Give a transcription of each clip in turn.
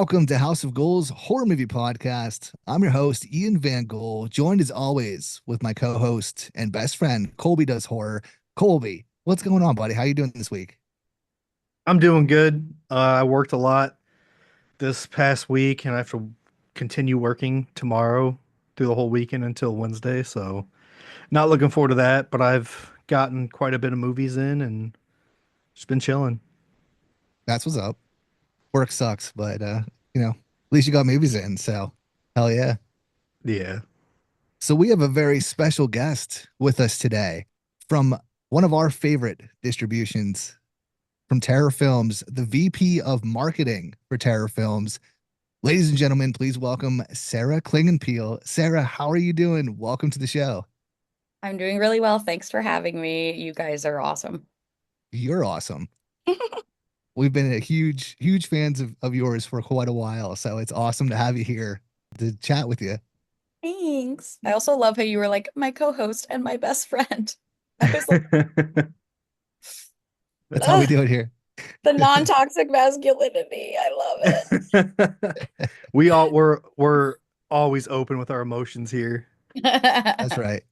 Welcome to House of Ghouls Horror Movie Podcast. I'm your host, Ian VanGhoul, joined as always with my co-host and best friend, Colby Does Horror. Colby, what's going on, buddy? How you doing this week? I'm doing good. I worked a lot this past week, and I have to continue working tomorrow through the whole weekend until Wednesday. So, not looking forward to that. But I've gotten quite a bit of movies in, and just been chilling. That's what's up. Work sucks, but at least you got movies in, so hell yeah. Yeah. So we have a very special guest with us today from one of our favorite distributions from Terror Films, the VP of Marketing for Terror Films. Ladies and gentlemen, please welcome Sarah Clingenpeel. Sarah, how are you doing? Welcome to the show. I'm doing really well. Thanks for having me. You guys are awesome. You're awesome. We've been a huge fans of yours for quite a while, so it's awesome to have you here to chat with you. Thanks. I also love how you were like my co-host and my best friend. I was like, That's how we ugh, do it here. the non-toxic masculinity. I love we're always open with our emotions here. That's it. right.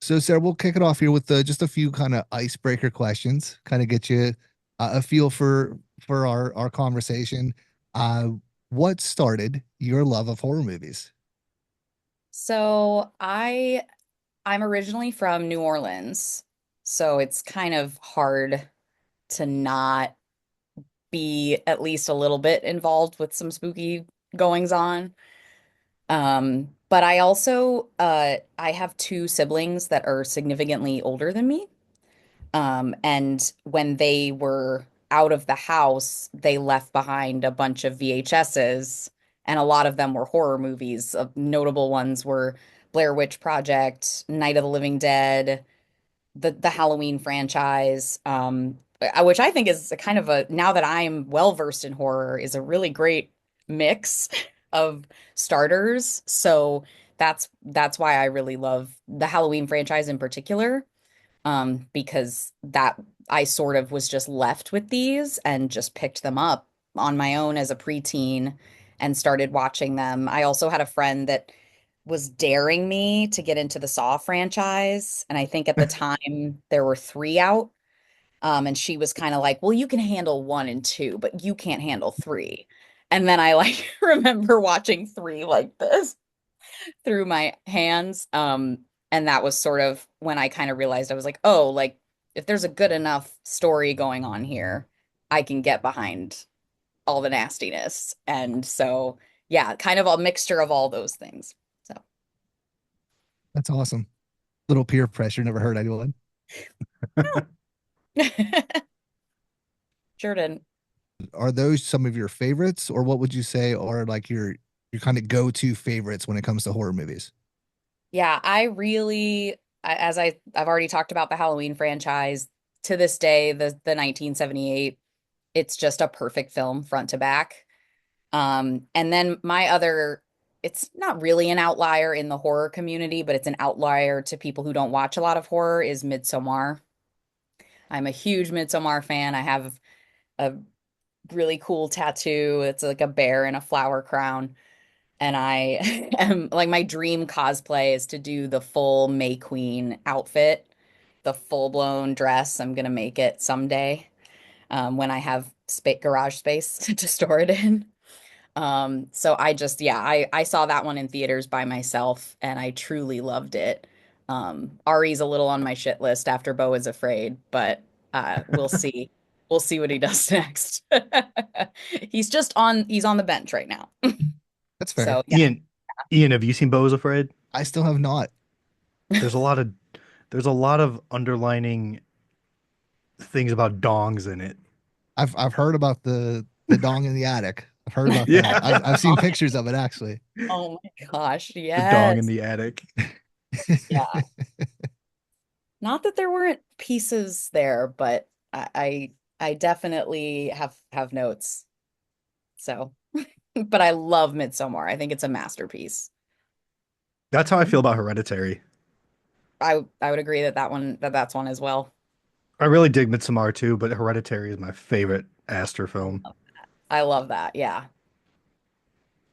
So, Sarah, we'll kick it off here with just a few kind of icebreaker questions, kind of get you a feel for our conversation. Uh, what started your love of horror movies? So I'm originally from New Orleans, so it's kind of hard to not be at least a little bit involved with some spooky goings on. But I also I have two siblings that are significantly older than me. And when they were out of the house, they left behind a bunch of VHSs, and a lot of them were horror movies. Notable ones were Blair Witch Project, Night of the Living Dead, the Halloween franchise, which I think is a kind of a, now that I'm well versed in horror, is a really great mix of starters. So that's why I really love the Halloween franchise in particular, because that I sort of was just left with these and just picked them up on my own as a preteen and started watching them. I also had a friend that was daring me to get into the Saw franchise. And I think at the time there were three out. And she was kind of like, well, you can handle one and two, but you can't handle three. And then I like remember watching three like this through my hands. And that was sort of when I kind of realized I was like, oh, like if there's a good enough story going on here, I can get behind all the nastiness. And so, yeah, kind of a mixture of all those things. So, That's awesome. Little peer pressure, never hurt anyone. sure didn't. Are those some of your favorites, or what would you say are like your kind of go-to favorites when it comes to horror movies? Yeah, I really, as I've already talked about the Halloween franchise, to this day, the 1978, it's just a perfect film front to back. And then my other, it's not really an outlier in the horror community, but it's an outlier to people who don't watch a lot of horror, is Midsommar. I'm a huge Midsommar fan. I have a really cool tattoo. It's like a bear in a flower crown. And I am like, my dream cosplay is to do the full May Queen outfit, the full blown dress. I'm gonna make it someday, when I have garage space to store it in. So I just, yeah, I saw that one in theaters by myself and I truly loved it. Ari's a little on my shit list after Beau is Afraid, but we'll see. We'll see what he does next. He's on the bench right now. That's fair. So yeah. Ian, Ian, have you seen Beau is Afraid? I still have not. There's a lot of there's a lot of underlining things about dongs in it. I've heard about the dong in the attic. I've heard about that. I've Yeah. seen pictures of it actually. Oh my gosh, The dong in yes. the attic. Yeah. Not that there weren't pieces there, but I definitely have notes. So, but I love Midsommar. I think it's a masterpiece. That's how I feel about Hereditary. I would agree that that's one as well. I really dig Midsommar too, but Hereditary is my favorite Aster film. I love that. Yeah.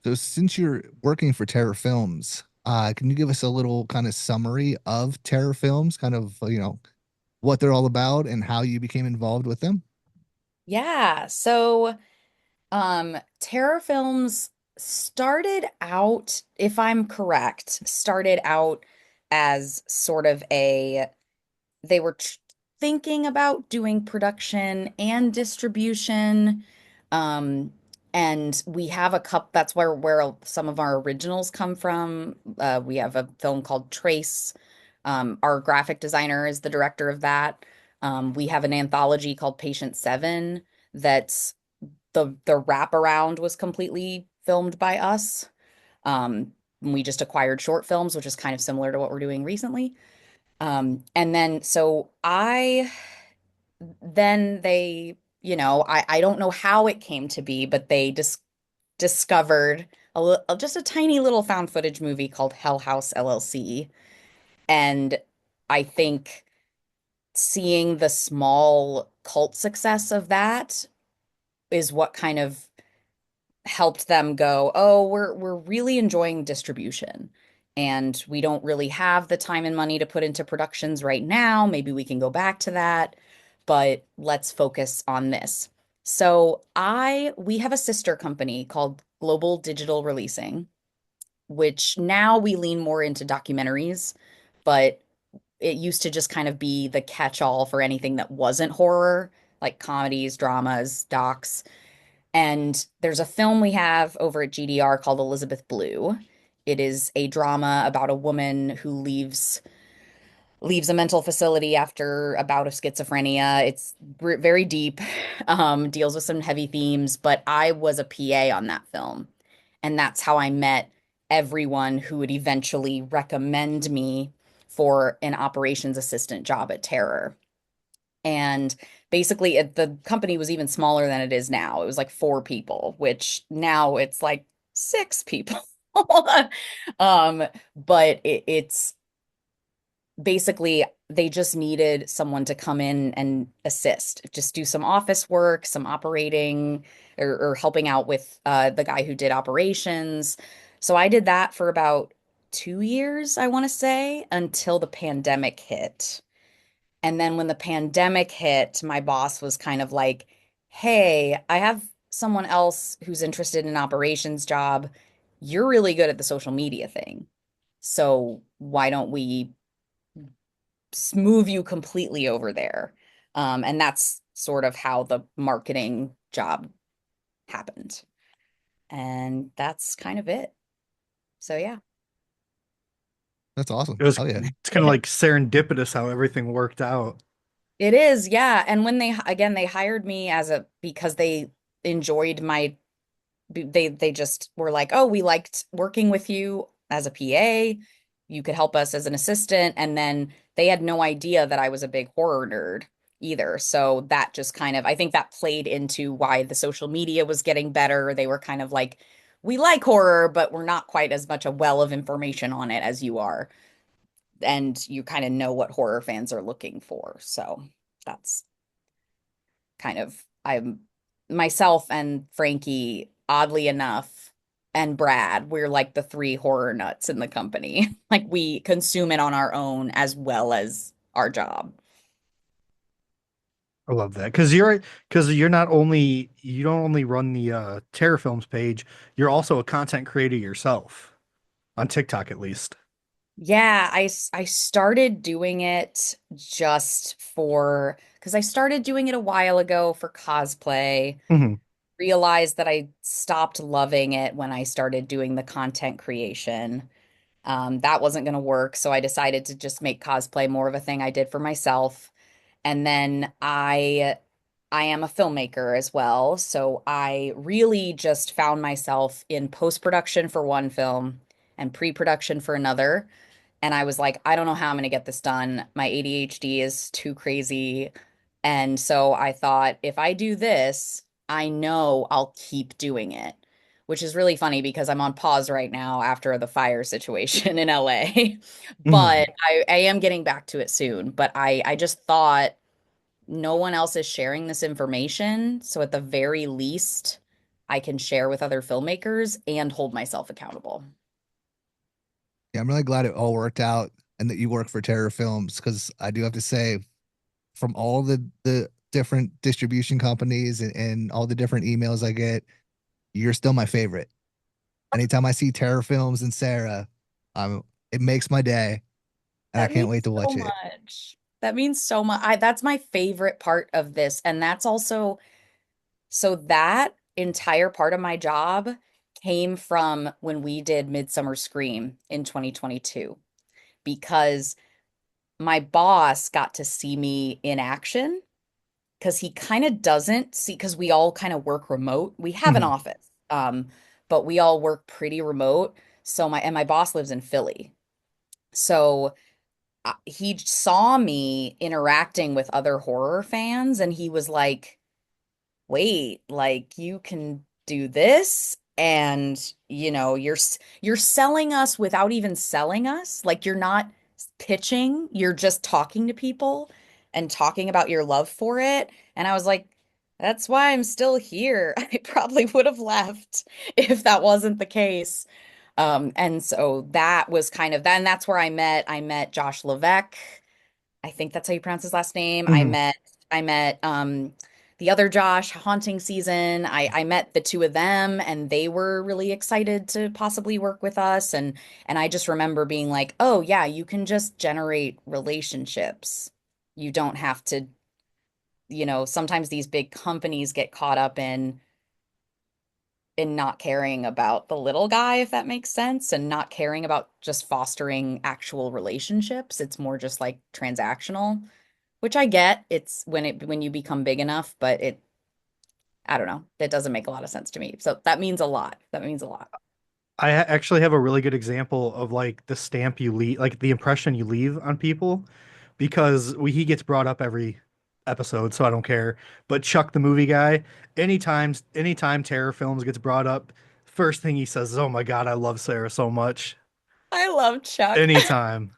So since you're working for Terror Films, can you give us a little kind of summary of Terror Films, kind of, what they're all about and how you became involved with them? Yeah. So, terror films started out, if I'm correct, started out as sort of they were thinking about doing production and distribution. Um, and we have a couple, that's where some of our originals come from. We have a film called Trace. Our graphic designer is the director of that. We have an anthology called Patient Seven that's the wraparound was completely filmed by us. We just acquired short films, which is kind of similar to what we're doing recently. And then so I then they, I don't know how it came to be, but they discovered just a tiny little found footage movie called Hell House LLC. And I think seeing the small cult success of that is what kind of helped them go, oh, we're really enjoying distribution. And we don't really have the time and money to put into productions right now. Maybe we can go back to that, but let's focus on this. So we have a sister company called Global Digital Releasing, which now we lean more into documentaries, but it used to just kind of be the catch-all for anything that wasn't horror, like comedies, dramas, docs. And there's a film we have over at GDR called Elizabeth Blue. It is a drama about a woman who leaves a mental facility after a bout of schizophrenia. It's very deep, deals with some heavy themes, but I was a PA on that film. And that's how I met everyone who would eventually recommend me for an operations assistant job at Terror. And basically, the company was even smaller than it is now. It was like four people, which now it's like six people. Um, but it's basically they just needed someone to come in and assist, just do some office work, some operating, or helping out with the guy who did operations. So I did that for about 2 years, I want to say, until the pandemic hit. And then when the pandemic hit, my boss was kind of like, hey, I have someone else who's interested in an operations job. You're really good at the social media thing. So why don't we move you completely over there? And that's sort of how the marketing job happened. And that's kind of it. So yeah. That's awesome. It was Oh yeah. it's kind of like serendipitous how everything worked out. It is, yeah. And when they hired me as a because they enjoyed they just were like, "Oh, we liked working with you as a PA. You could help us as an assistant." And then they had no idea that I was a big horror nerd either. So that just kind of I think that played into why the social media was getting better. They were kind of like, "We like horror, but we're not quite as much a well of information on it as you are." And you kind of know what horror fans are looking for. So that's kind of I'm myself and Frankie, oddly enough, and Brad, we're like the three horror nuts in the company. Like we consume it on our own as well as our job. I love that because you're not only you don't only run the Terror Films page, you're also a content creator yourself on TikTok at least. Yeah, I started doing it just for because I started doing it a while ago for cosplay. Hmm. Realized that I stopped loving it when I started doing the content creation. That wasn't going to work, so I decided to just make cosplay more of a thing I did for myself. And then I am a filmmaker as well, so I really just found myself in post-production for one film and pre-production for another. And I was like, I don't know how I'm going to get this done. My ADHD is too crazy. And so I thought, if I do this, I know I'll keep doing it, which is really funny because I'm on pause right now after the fire situation in LA. Hmm. But I am getting back to it soon. But I just thought no one else is sharing this information. So at the very least, I can share with other filmmakers and hold myself accountable. Yeah, I'm really glad it all worked out and that you work for Terror Films because I do have to say, from all the different distribution companies and all the different emails I get, you're still my favorite. Anytime I see Terror Films and Sarah, it makes my day, and I That can't means wait to so watch it. much. That means so much. That's my favorite part of this. And that's also, so that entire part of my job came from when we did Midsummer Scream in 2022, because my boss got to see me in action because he kind of doesn't see, because we all kind of work remote. We have an Mhm. office, but we all work pretty remote. So my boss lives in Philly. So he saw me interacting with other horror fans and he was like, wait, like you can do this, and you're selling us without even selling us. Like you're not pitching, you're just talking to people and talking about your love for it. And I was like, that's why I'm still here. I probably would have left if that wasn't the case. And so that was kind of then that's where I met Josh Levesque. I think that's how you pronounce his last name. I Mhm. met I met the other Josh, Haunting Season. I met the two of them and they were really excited to possibly work with us, and I just remember being like, "Oh yeah, you can just generate relationships. You don't have to, sometimes these big companies get caught up in not caring about the little guy, if that makes sense, and not caring about just fostering actual relationships. It's more just like transactional, which I get. It's when you become big enough, but I don't know. That doesn't make a lot of sense to me. So that means a lot. That means a lot. Actually have a really good example of like the stamp you leave, like the impression you leave on people, because he gets brought up every episode, so I don't care. But Chuck, the movie guy, anytime terror films gets brought up, first thing he says is, "Oh my God, I love Sarah so much." I love Chuck. Anytime.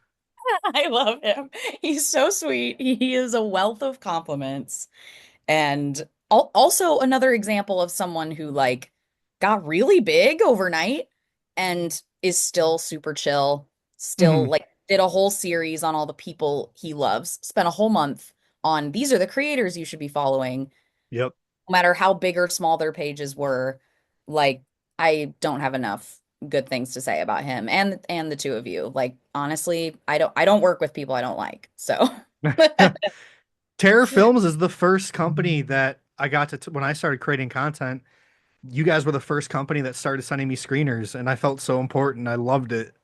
I love him. He's so sweet. He is a wealth of compliments. And also another example of someone who like got really big overnight and is still super chill, still Hmm. like did a whole series on all the people he loves, spent a whole month on these are the creators you should be following, Yep. no matter how big or small their pages were. Like, I don't have enough good things to say about him and the two of you. Like, honestly, I don't work with people I don't like. So Terror Films is the first company that I got when I started creating content. You guys were the first company that started sending me screeners, and I felt so important. I loved it.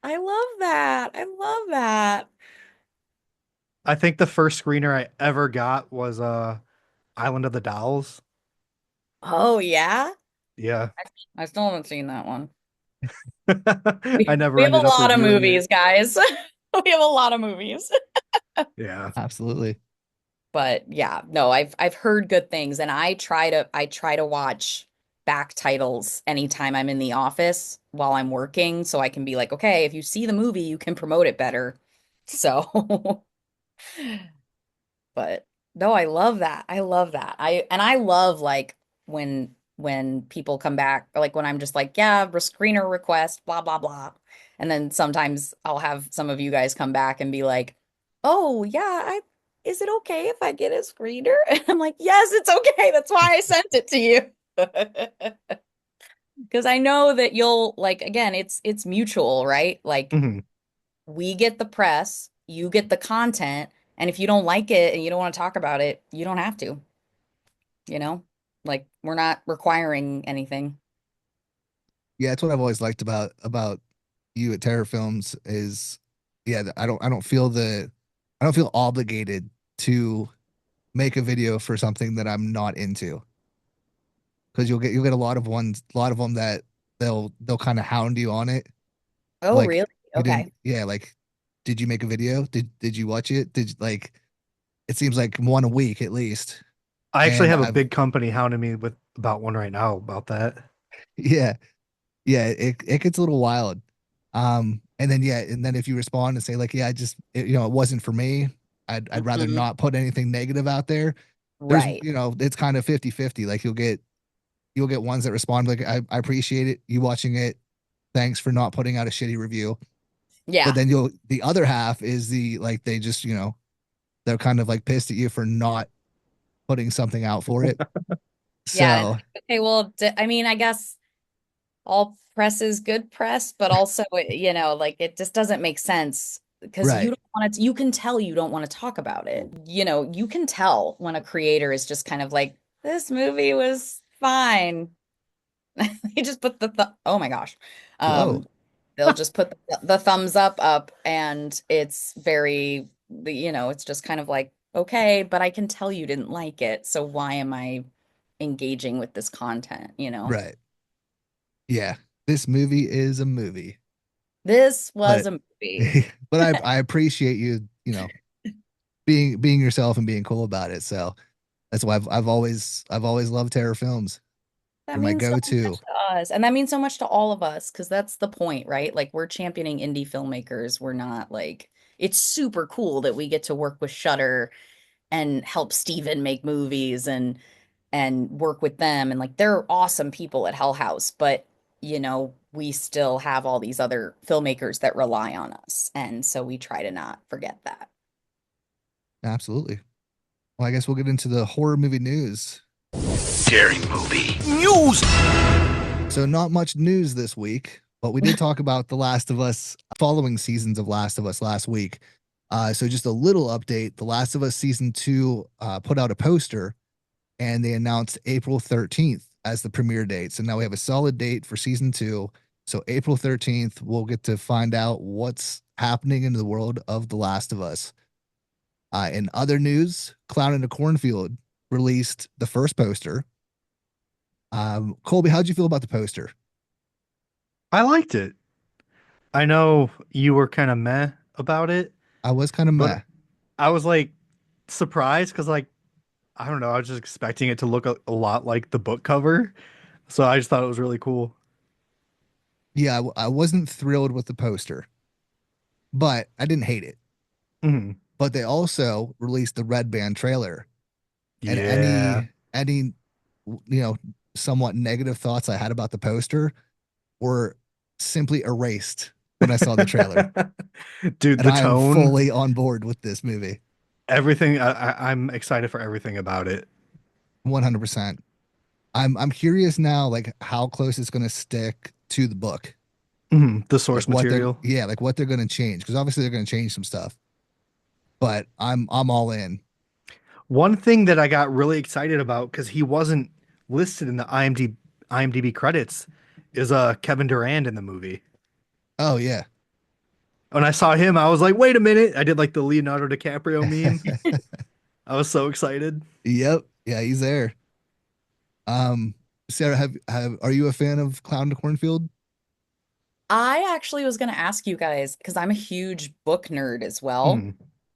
I love that. I love that. I think the first screener I ever got was Island of the Dolls. Oh yeah. Yeah. I still haven't seen that one. I We never have a ended up lot of reviewing it. movies, guys. We have a lot of movies. Yeah. Absolutely. But yeah, no, I've heard good things, and I try to watch back titles anytime I'm in the office while I'm working so I can be like, okay, if you see the movie, you can promote it better. So, but no, I love that. I love that. I love like when people come back, or like when I'm just like, yeah, screener request, blah blah blah. And then sometimes I'll have some of you guys come back and be like, "Oh, yeah, I is it okay if I get a screener?" And I'm like, "Yes, it's okay. That's why I sent it to you." Because I know that you'll like, again, it's mutual, right? Like Hmm. we get the press, you get the content, and if you don't like it and you don't want to talk about it, you don't have to, you know? Like we're not requiring anything. Yeah, that's what I've always liked about you at Terror Films is, yeah, I don't feel obligated to make a video for something that I'm not into because you'll get a lot of them that they'll kind of hound you on it. Oh, Like really? you didn't, Okay. yeah, like did you make a video? Did you watch it? Like it seems like one a week at least. I actually And have a I've big company hounding me with about one right now about that. yeah, yeah, it gets a little wild. And then yeah, and then if you respond and say like, yeah, it wasn't for me. I'd rather Mhm. not put anything negative out there. There's, Right. it's kind of 50-50. Like you'll get you'll get ones that respond like, I appreciate it, you watching it. Thanks for not putting out a shitty review. But Yeah. then the other half is the like they just, they're kind of like pissed at you for not putting something out for it. Yeah. And it's So, like, okay, well, I mean, I guess all press is good press, but also, like it just doesn't make sense because you right. don't want to, you can tell you don't want to talk about it. You can tell when a creator is just kind of like, this movie was fine. They just put oh my gosh. Whoa. Um, they'll just put the thumbs up and it's very, it's just kind of like, okay, but I can tell you didn't like it. So why am I engaging with this content? Right. Yeah. This movie is a movie. This was But a movie. but I appreciate you, being yourself and being cool about it. So that's why I've always loved terror films. That They're my means so go-to. much to us. And that means so much to all of us because that's the point, right? Like we're championing indie filmmakers. We're not like it's super cool that we get to work with Shudder and help Steven make movies and work with them and like they're awesome people at Hell House, but we still have all these other filmmakers that rely on us. And so we try to not forget that. Absolutely. Well, I guess we'll get into the horror movie news. Scary movie news. So not much news this week, but we did talk about The Last of Us following seasons of Last of Us last week. So just a little update. The Last of Us season 2 put out a poster and they announced April 13th as the premiere date. So now we have a solid date for season 2. So April 13th, we'll get to find out what's happening in the world of The Last of Us. In other news, Clown in a Cornfield released the first poster. Colby, how'd you feel about the poster? I liked it. I know you were kind of meh about it, I was kind of but meh. I was like surprised because like I don't know, I was just expecting it to look a lot like the book cover. So I just thought it was really cool. Yeah, I wasn't thrilled with the poster, but I didn't hate it. Mhm. But they also released the Red Band trailer, and Yeah. any you know somewhat negative thoughts I had about the poster were simply erased when I saw the trailer. Dude, And the I am tone, fully on board with this movie. everything. I'm excited for everything about it. 100%. I'm curious now, like how close it's going to stick to the book, The like source what they're material. yeah, like what they're going to change, because obviously they're going to change some stuff. But I'm all in. One thing that I got really excited about because he wasn't listed in the IMDb credits is Kevin Durand in the movie. Oh yeah, When I saw him, I was like, wait a minute. I did like the Leonardo DiCaprio meme. I was so excited. yep, yeah, he's there. Um, Sarah, have are you a fan of Clown to Cornfield? I actually was going to ask you guys because I'm a huge book nerd as well. Mhm.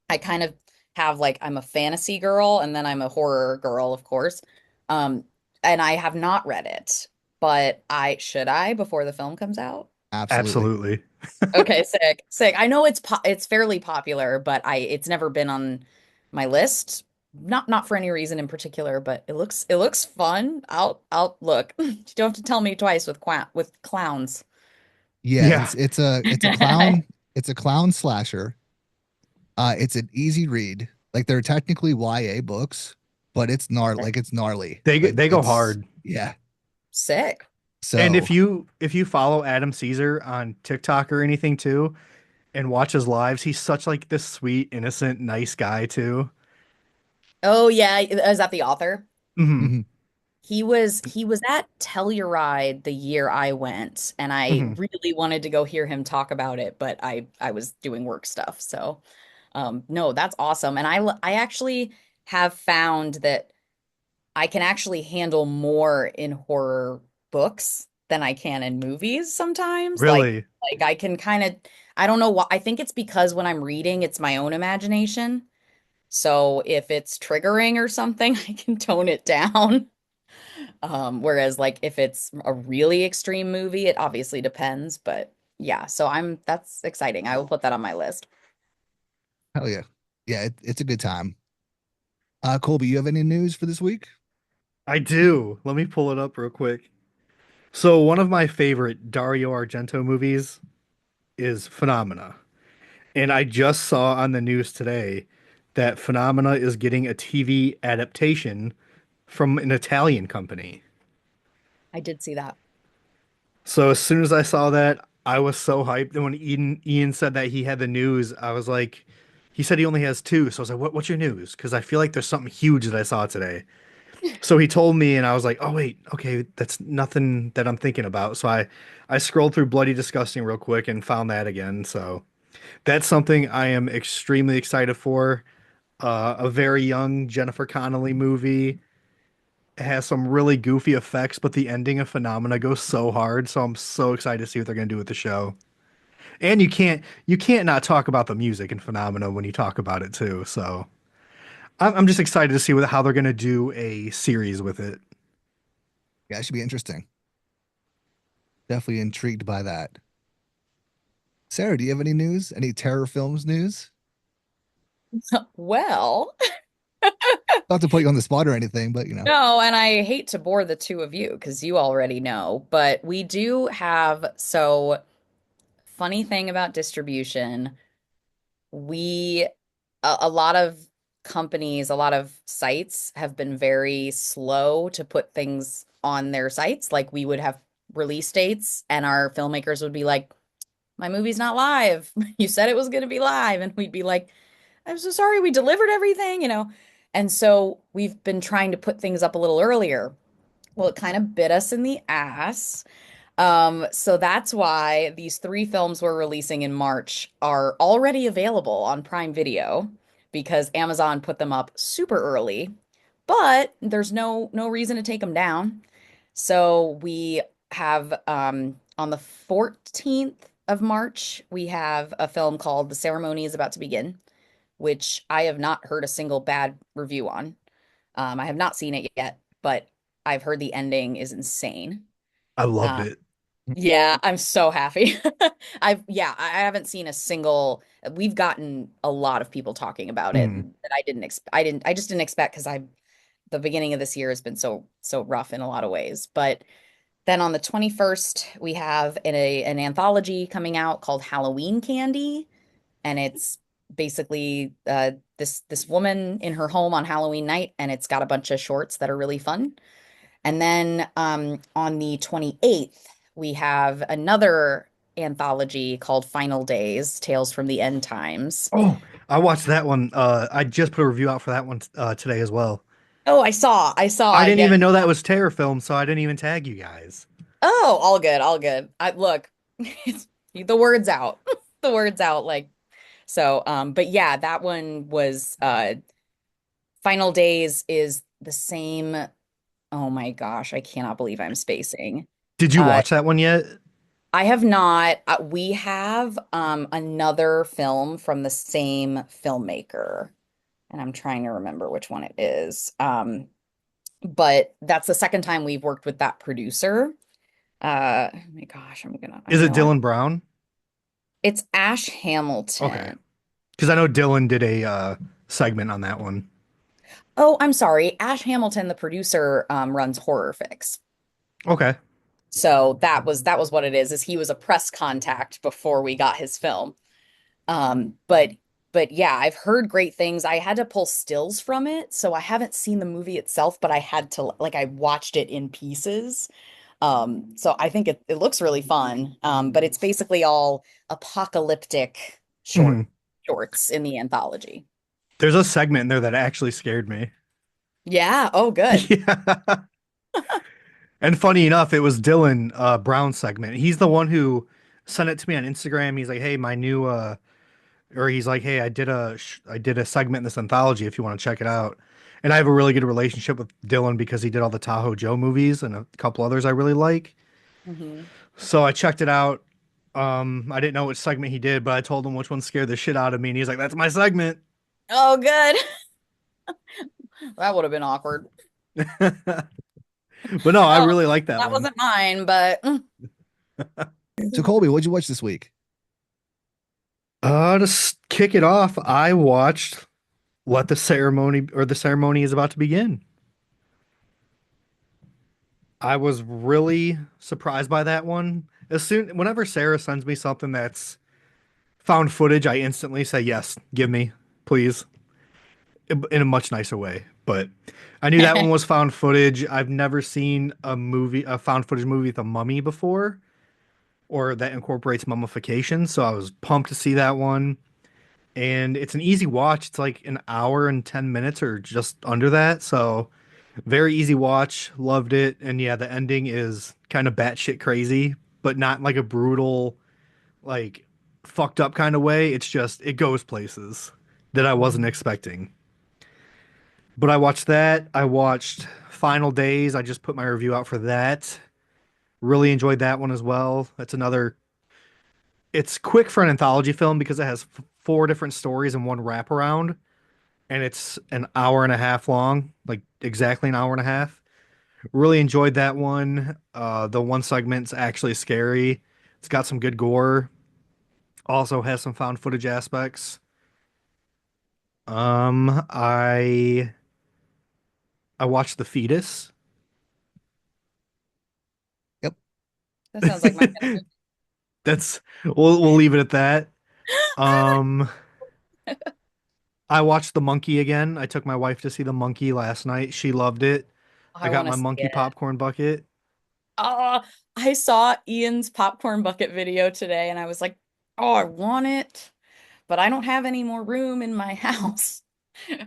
I kind of have like I'm a fantasy girl and then I'm a horror girl, of course. Um, and I have not read it, but I should I before the film comes out? Absolutely. Absolutely. Okay, sick, sick. I know it's fairly popular, but it's never been on my list. Not for any reason in particular, but it looks fun. I'll look. You don't have to tell me twice with clowns. Yeah, Yeah. it's a clown slasher. It's an easy read. Like they're technically YA books, but it's gnarly. Like They go it's hard. yeah. Sick. And So if you follow Adam Caesar on TikTok or anything too and watch his lives, he's such like this sweet, innocent, nice guy too. Oh yeah, is that the author? Hmm. mhm, He was at Telluride the year I went, and I Hmm. really wanted to go hear him talk about it, but I was doing work stuff. So, no, that's awesome. And I actually have found that I can actually handle more in horror books than I can in movies sometimes. Really? Like I can kind of I don't know what I think it's because when I'm reading, it's my own imagination. So if it's triggering or something, I can tone it down. Whereas like if it's a really extreme movie, it obviously depends, but yeah, so that's exciting. I will put that on my list. hell yeah. Yeah, it's a good time. Colby, you have any news for this week? I do. Let me pull it up real quick. So one of my favorite Dario Argento movies is Phenomena. And I just saw on the news today that Phenomena is getting a TV adaptation from an Italian company. I did see that. So as soon as I saw that, I was so hyped. And when Ian said that he had the news, I was like, he said he only has two. So I was like, what's your news? Because I feel like there's something huge that I saw today. So he told me, and I was like, oh wait, okay, that's nothing that I'm thinking about. So I scrolled through Bloody Disgusting real quick and found that again. So that's something I am extremely excited for. A very young Jennifer Connelly movie. It has some really goofy effects, but the ending of Phenomena goes so hard. So I'm so excited to see what they're gonna do with the show. And you can't not talk about the music in Phenomena when you talk about it too. So I'm just excited to see how they're gonna do a series with it. Yeah, it should be interesting. Definitely intrigued by that. Sarah, do you have any news? Any terror films news? Well, Not to put you on the spot or anything, but no, and I hate to bore the two of you because you already know, but we do have, so funny thing about distribution, we a lot of companies, a lot of sites have been very slow to put things on their sites. Like we would have release dates and our filmmakers would be like, my movie's not live. You said it was going to be live. And we'd be like, I'm so sorry, we delivered everything, you know? And so we've been trying to put things up a little earlier. Well, it kind of bit us in the ass. So that's why these three films we're releasing in March are already available on Prime Video because Amazon put them up super early, but there's no reason to take them down. So we have on the 14th of March, we have a film called The Ceremony is About to Begin, which I have not heard a single bad review on. I have not seen it yet, but I've heard the ending is insane. I loved Uh, it. yeah, I'm so happy. I haven't seen a single. We've gotten a lot of people talking about it Hmm. that I just didn't expect because the beginning of this year has been so rough in a lot of ways. But then on the 21st, we have an anthology coming out called Halloween Candy, and it's basically this woman in her home on Halloween night, and it's got a bunch of shorts that are really fun. And then on the 28th, we have another anthology called Final Days, Tales from the End Times. Oh, I watched that one. I just put a review out for that one today as well. Oh, I saw. I didn't Yeah. even know that was Terror Film, so I didn't even tag you guys. Oh, all good, all good. I look, it's the word's out. The word's out, like so. But yeah, that one was Final Days is the same. Oh my gosh, I cannot believe I'm spacing. Did you Uh, watch that one yet? I have not. We have another film from the same filmmaker, and I'm trying to remember which one it is. But that's the second time we've worked with that producer. Oh my gosh, I Is it know Dylan Brown? it's Ash Okay. Hamilton. Because I know Dylan did a segment on that one. Oh, I'm sorry. Ash Hamilton, the producer, runs Horror Fix. Okay. So that was what it is he was a press contact before we got his film. But yeah, I've heard great things. I had to pull stills from it, so I haven't seen the movie itself, but I had to like I watched it in pieces. So I think it looks really fun. But it's basically all apocalyptic Mhm. shorts in the anthology. There's a segment in there that actually scared me. Yeah, oh good. Yeah. And funny enough, it was Dylan Brown's segment. He's the one who sent it to me on Instagram. He's like, "Hey, my new or he's like, "Hey, I did a segment in this anthology if you want to check it out." And I have a really good relationship with Dylan because he did all the Tahoe Joe movies and a couple others I really like. Mhm. So I checked it out. I didn't know which segment he did, but I told him which one scared the shit out of me, and he's like, "That's my segment." Oh good. That would have been awkward. But no, I Well, really like that that one. wasn't mine, but so Colby, what'd you watch this week? Kick it off, I watched Let the Ceremony or The Ceremony is About to Begin. I was really surprised by that one. Whenever Sarah sends me something that's found footage, I instantly say yes, give me, please, in a much nicer way. But I knew that one was found footage. I've never seen a found footage movie with a mummy before, or that incorporates mummification. So I was pumped to see that one. And it's an easy watch. It's like an hour and 10 minutes or just under that. So very easy watch. Loved it. And yeah, the ending is kind of batshit crazy, but not like a brutal, like fucked up kind of way. It's just, it goes places that I wasn't expecting. But I watched that. I watched Final Days. I just put my review out for that. Really enjoyed that one as well. That's another, it's quick for an anthology film because it has four different stories in one wraparound, and it's an hour and a half long, like exactly an hour and a half. Really enjoyed that one. The one segment's actually scary. It's got some good gore. Also has some found footage aspects. Um, I I watched The Fetus. Yep. That sounds like my kind of That's we'll leave it at that. Um, I watched The Monkey again. I took my wife to see The Monkey last night. She loved it. I I got want to my see monkey it. popcorn bucket. Oh, I saw Ian's popcorn bucket video today and I was like, oh, I want it, but I don't have any more room in my house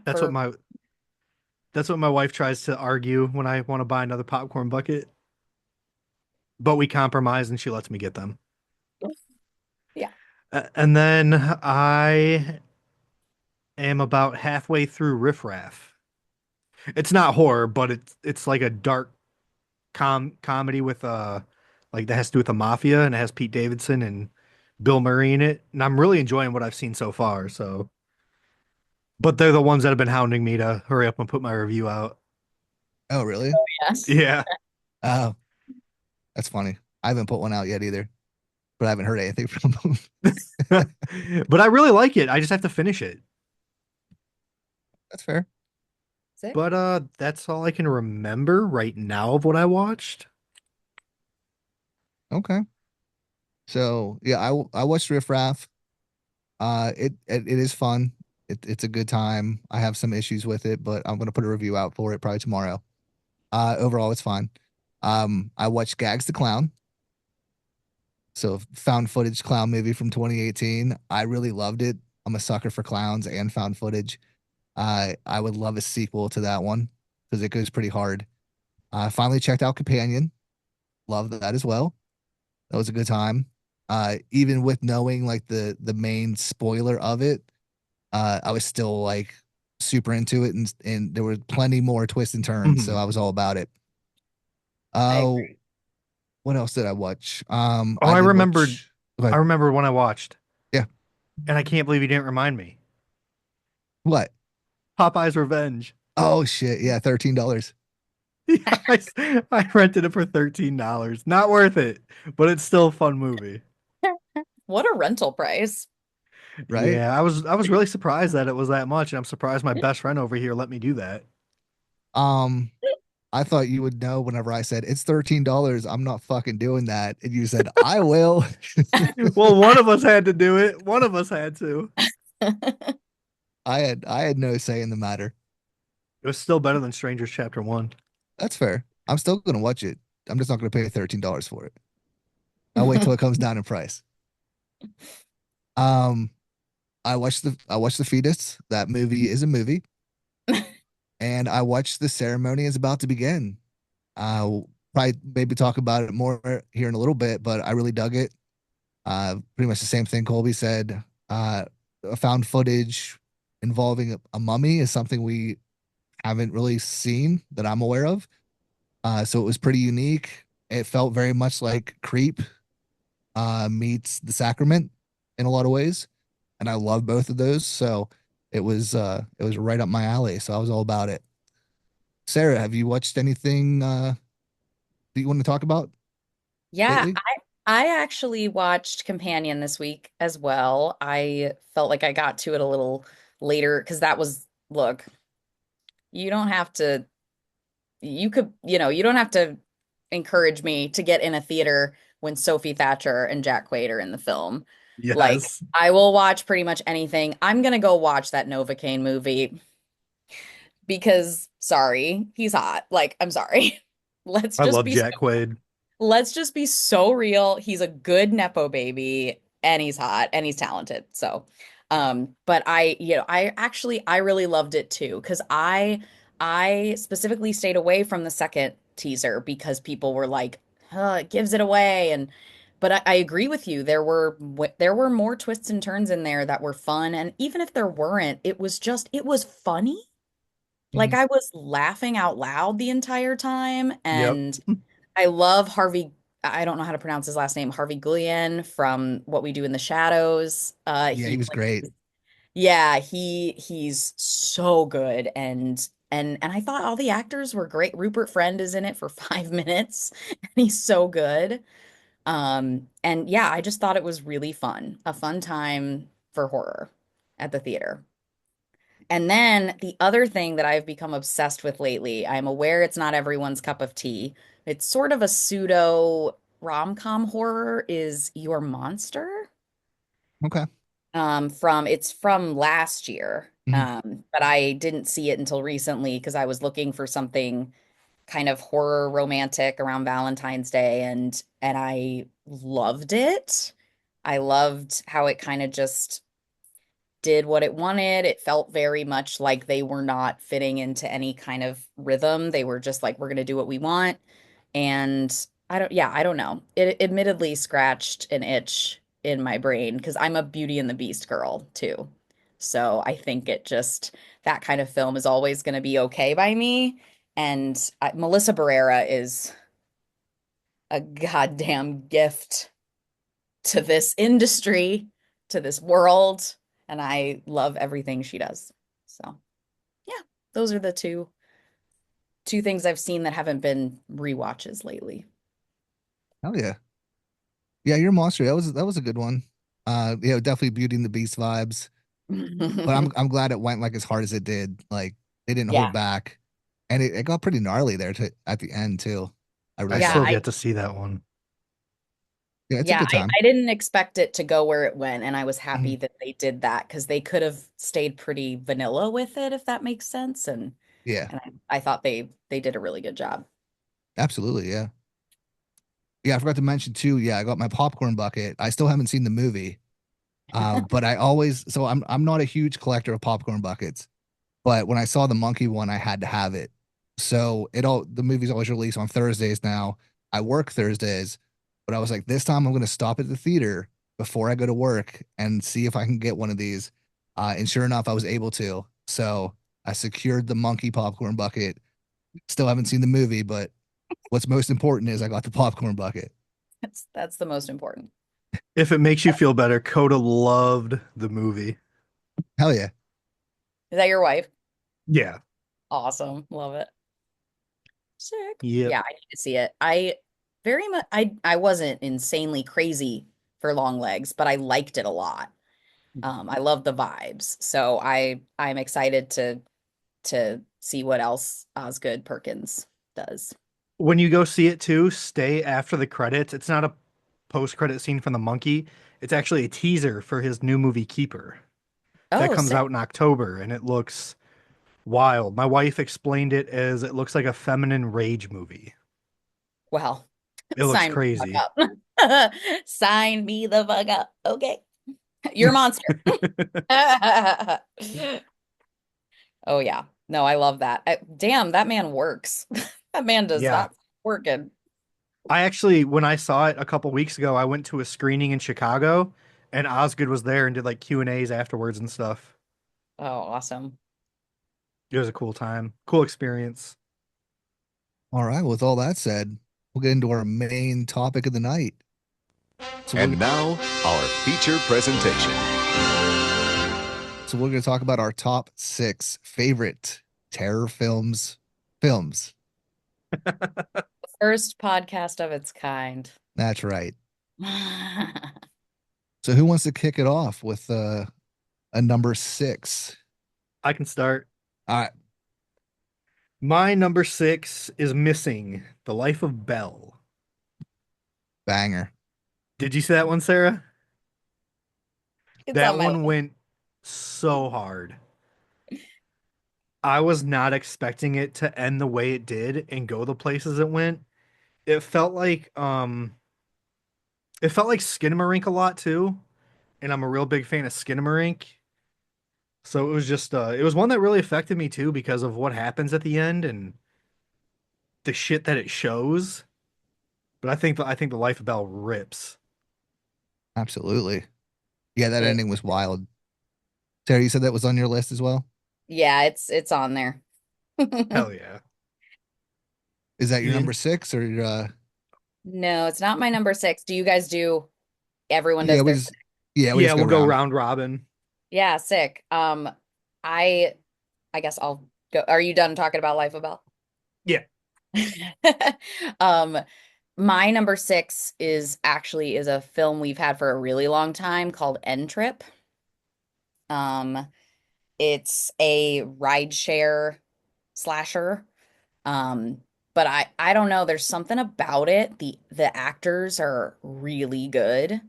That's what for, my that's what my wife tries to argue when I want to buy another popcorn bucket. But we compromise and she lets me get them. yeah. And then I am about halfway through Riff Raff. It's not horror, but it's like a dark comedy with like that has to do with the mafia, and it has Pete Davidson and Bill Murray in it. And I'm really enjoying what I've seen so far. So, but they're the ones that have been hounding me to hurry up and put my review out. Oh, really? Yes. Yeah. Oh, that's funny. I haven't put one out yet either, but I haven't heard anything from them. But I really like it. I just have to finish it. That's fair. Sick. But that's all I can remember right now of what I watched. Okay. So yeah, I watched Riff Raff. It is fun. It's a good time. I have some issues with it, but I'm gonna put a review out for it probably tomorrow. Overall, it's fine. I watched Gags the Clown, so found footage clown movie from 2018. I really loved it. I'm a sucker for clowns and found footage. I would love a sequel to that one because it goes pretty hard. I finally checked out Companion. Love that as well. That was a good time. Even with knowing like the main spoiler of it, I was still like super into it, and there were plenty more twists and turns, so Mhm. I was all about it. I Uh, agree. what else did I watch? Oh, I I did remembered. watch. Okay, I remember when I watched, yeah. and I can't believe you didn't remind me. What? Popeye's Revenge. Oh shit, yeah, $13, Yeah, I rented it for $13. Not worth it, but it's still a fun movie. What a rental price. right? Yeah, I was really surprised that it was that much, and I'm surprised my best friend over here let me do that. Um, I thought you would know whenever I said it's $13. I'm not fucking doing that, and you said I will. Well, one of us had to do it. One of us had to. I had no say in the matter. It was still better than Strangers Chapter 1. That's fair. I'm still gonna watch it. I'm just not gonna pay $13 for it. I'll wait till it comes down in price. Um, I watched the Fetus. That movie is a movie, and I watched The Ceremony is About to Begin. I'll probably maybe talk about it more here in a little bit, but I really dug it. Pretty much the same thing Colby said. Found footage involving a mummy is something we haven't really seen that I'm aware of. So it was pretty unique. It felt very much like Creep meets The Sacrament in a lot of ways, and I love both of those. So it was right up my alley. So I was all about it. Sarah, have you watched anything that you want to talk about Yeah, lately? I actually watched Companion this week as well. I felt like I got to it a little later because that was, look, you don't have to, you could, you don't have to encourage me to get in a theater when Sophie Thatcher and Jack Quaid are in the film. Like, Yes. I will watch pretty much anything. I'm gonna go watch that Novocaine movie because, sorry, he's hot. Like, I'm sorry. Let's I just love be Jack Quaid. let's just be so real. He's a good Nepo baby and he's hot and he's talented. So, but I really loved it too because I specifically stayed away from the second teaser because people were like, it gives it away. But I agree with you. There were more twists and turns in there that were fun. And even if there weren't, it was funny. Like Mhm. I was laughing out loud the entire time. Yep. And I love Harvey. I don't know how to pronounce his last name. Harvey Guillen from What We Do in the Shadows. Yeah, he He was great. plays, yeah, he's so good and I thought all the actors were great. Rupert Friend is in it for 5 minutes and he's so good. And yeah, I just thought it was really fun. A fun time for horror at the theater. And then the other thing that I've become obsessed with lately, I'm aware it's not everyone's cup of tea. It's sort of a pseudo rom-com horror, is Your Monster. Okay. It's from last year. Mhm. But I didn't see it until recently because I was looking for something kind of horror romantic around Valentine's Day and I loved it. I loved how it kind of just did what it wanted. It felt very much like they were not fitting into any kind of rhythm. They were just like, we're going to do what we want. And I don't know. It admittedly scratched an itch in my brain because I'm a Beauty and the Beast girl too. So I think that kind of film is always going to be okay by me. And Melissa Barrera is a goddamn gift to this industry, to this world, and I love everything she does. So, yeah, those are the two things I've seen that haven't been rewatches lately. Hell yeah. Yeah, Your Monster. That was a good one. Yeah, definitely Beauty and the Beast vibes. But I'm glad it went like as hard as it did. Like they didn't Yeah. hold back. And it got pretty gnarly there at the end too. I I really Yeah, still thought. get to see that one. Yeah, it's a yeah, good time. I didn't expect it to go where it went, and I was happy Mhm. that they did that because they could have stayed pretty vanilla with it, if that makes sense. Yeah, And I thought they did a really good job. absolutely. Yeah. Yeah, I forgot to mention too. Yeah, I got my popcorn bucket. I still haven't seen the movie. But I'm not a huge collector of popcorn buckets. But when I saw the monkey one, I had to have it. So the movie's always released on Thursdays now. I work Thursdays, but I was like, this time I'm gonna stop at the theater before I go to work and see if I can get one of these. And sure enough, I was able to. So I secured the monkey popcorn bucket. Still haven't seen the movie, but what's most important is I got the popcorn bucket. That's the most important. If it makes you feel better, Coda loved the movie. Hell yeah. Is that your wife? Yeah. Awesome. Love it. Sick. Yep. Yeah, I need to see it. I very much I wasn't insanely crazy for Long Legs, but I liked it a lot. I love the vibes. So I'm excited to see what else Osgood Perkins does. When you go see it too, stay after the credits. It's not a post-credit scene from the monkey. It's actually a teaser for his new movie Keeper that Oh, comes sick. out in October, and it looks wild. My wife explained it as it looks like a feminine rage movie. Well, It looks sign me the crazy. fuck up. Sign me the fuck up. Okay. You're a monster. Oh yeah. No, I love that. Damn, that man works. That man does Yeah. not stop working. I actually, when I saw it a couple weeks ago, I went to a screening in Chicago, and Osgood was there and did like Q&As afterwards and stuff. Oh, awesome. It was a cool time, cool experience. All right. With all that said, we'll get into our main topic of the night. And now, our feature presentation. So we're going to talk about our top 6 favorite terror films. Films. First podcast of its kind. That's right. So who wants to kick it off with a number 6? I can start. All right. My number six is Missing: The Life of Belle. Banger. Did you see that one, Sarah? It's That on my one list. went so hard. I was not expecting it to end the way it did and go the places it went. It felt like Skinamarink a lot too, and I'm a real big fan of Skinamarink. So it was just it was one that really affected me too because of what happens at the end and the shit that it shows. But I think the Life of Belle rips. Absolutely. Yeah, that It, ending was wild. Sarah, you said that was on your list as well? yeah, it's on there. Hell yeah. Is that your number Ian? six or No, it's not my number six. Do you guys do everyone yeah, does we their just yeah, we Yeah, just go we'll go around. round robin. yeah, sick. I I guess I'll go. Are you done talking about Life of Bell? Yeah. Um, my number six is a film we've had for a really long time called N Trip. Um, it's a rideshare slasher. Um, but I don't know, there's something about it. The actors are really good,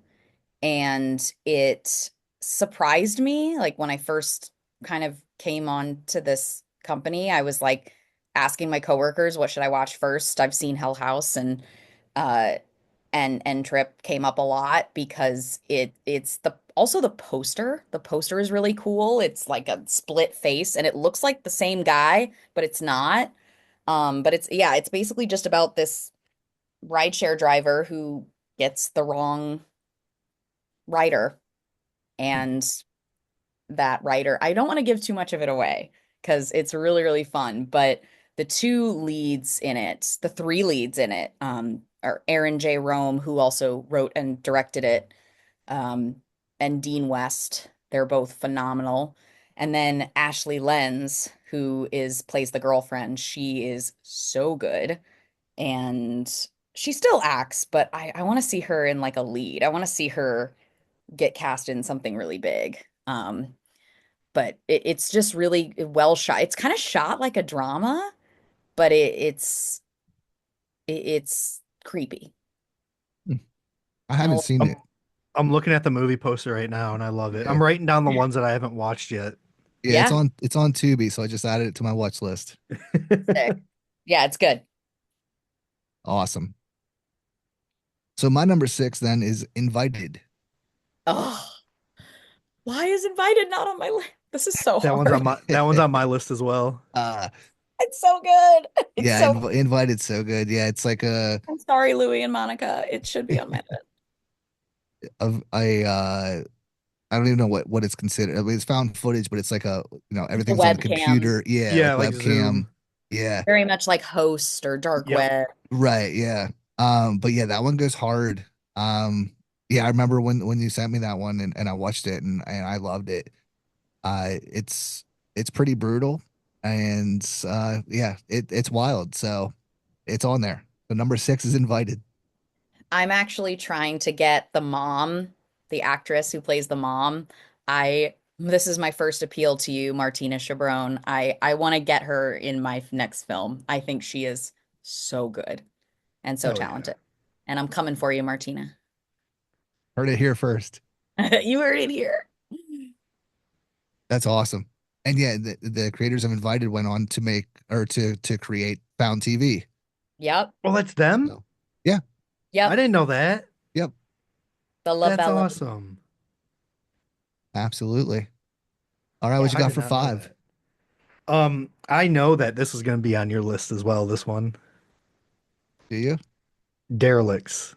and it surprised me. Like when I first kind of came on to this company, I was like asking my coworkers, what should I watch first? I've seen Hell House uh and Trip came up a lot because it's the also the poster. The poster is really cool. It's like a split face and it looks like the same guy, but it's not. But it's yeah, it's basically just about this rideshare driver who gets the wrong rider, and that writer, I don't want to give too much of it away because it's really, really fun. But the three leads in it, are Aaron J. Rome, who also wrote and directed it, um, and Dean West. They're both phenomenal. And then Ashley Lenz, who is plays the girlfriend. She is so good. And she still acts, but I want to see her in like a lead. I want to see her get cast in something really big. But it's just really well shot. It's kind of shot like a drama, but it's creepy. Hmm. I And a haven't little, seen it. I'm looking at the movie poster right now and I love it. Yeah. I'm writing down the ones that I haven't watched yet. Yeah, yeah, it's on Tubi, so I just added it to my watch list. sick. Yeah, it's good. Awesome. So my number six then is Invited. Oh, why is Invited not on my list? This is so hard. That one's on my list as well. uh It's so good. It's yeah, so Invited's so good. Yeah, it's like I'm sorry, Louie and Monica. It should be on my list. a I don't even know what it's considered. I mean, it's found footage, but it's like It's a everything's on the webcam, computer. Yeah, like Yeah, like webcam. Zoom. Yeah, very much like Host or Dark Yep. Web. right. Yeah. But yeah, that one goes hard. Yeah, I remember when you sent me that one and I watched it and I loved it. It's pretty brutal and yeah, it's wild. So it's on there. The number six is Invited. I'm actually trying to get the mom, the actress who plays the mom. I This is my first appeal to you, Martina Chabron. I want to get her in my next film. I think she is so good and so Hell yeah. talented. And I'm coming for you, Martina. Heard it here first. You heard it here. That's awesome. And yeah, the creators of Invited went on to make or to create Found TV. Yep. Well, that's them? So yeah, I Yep. didn't know that. yep, The La That's Bella. awesome. absolutely. All right, Yeah. what you I got did for not know five? that. I know that this is going to be on your list as well, this one. Do you? Derelicts.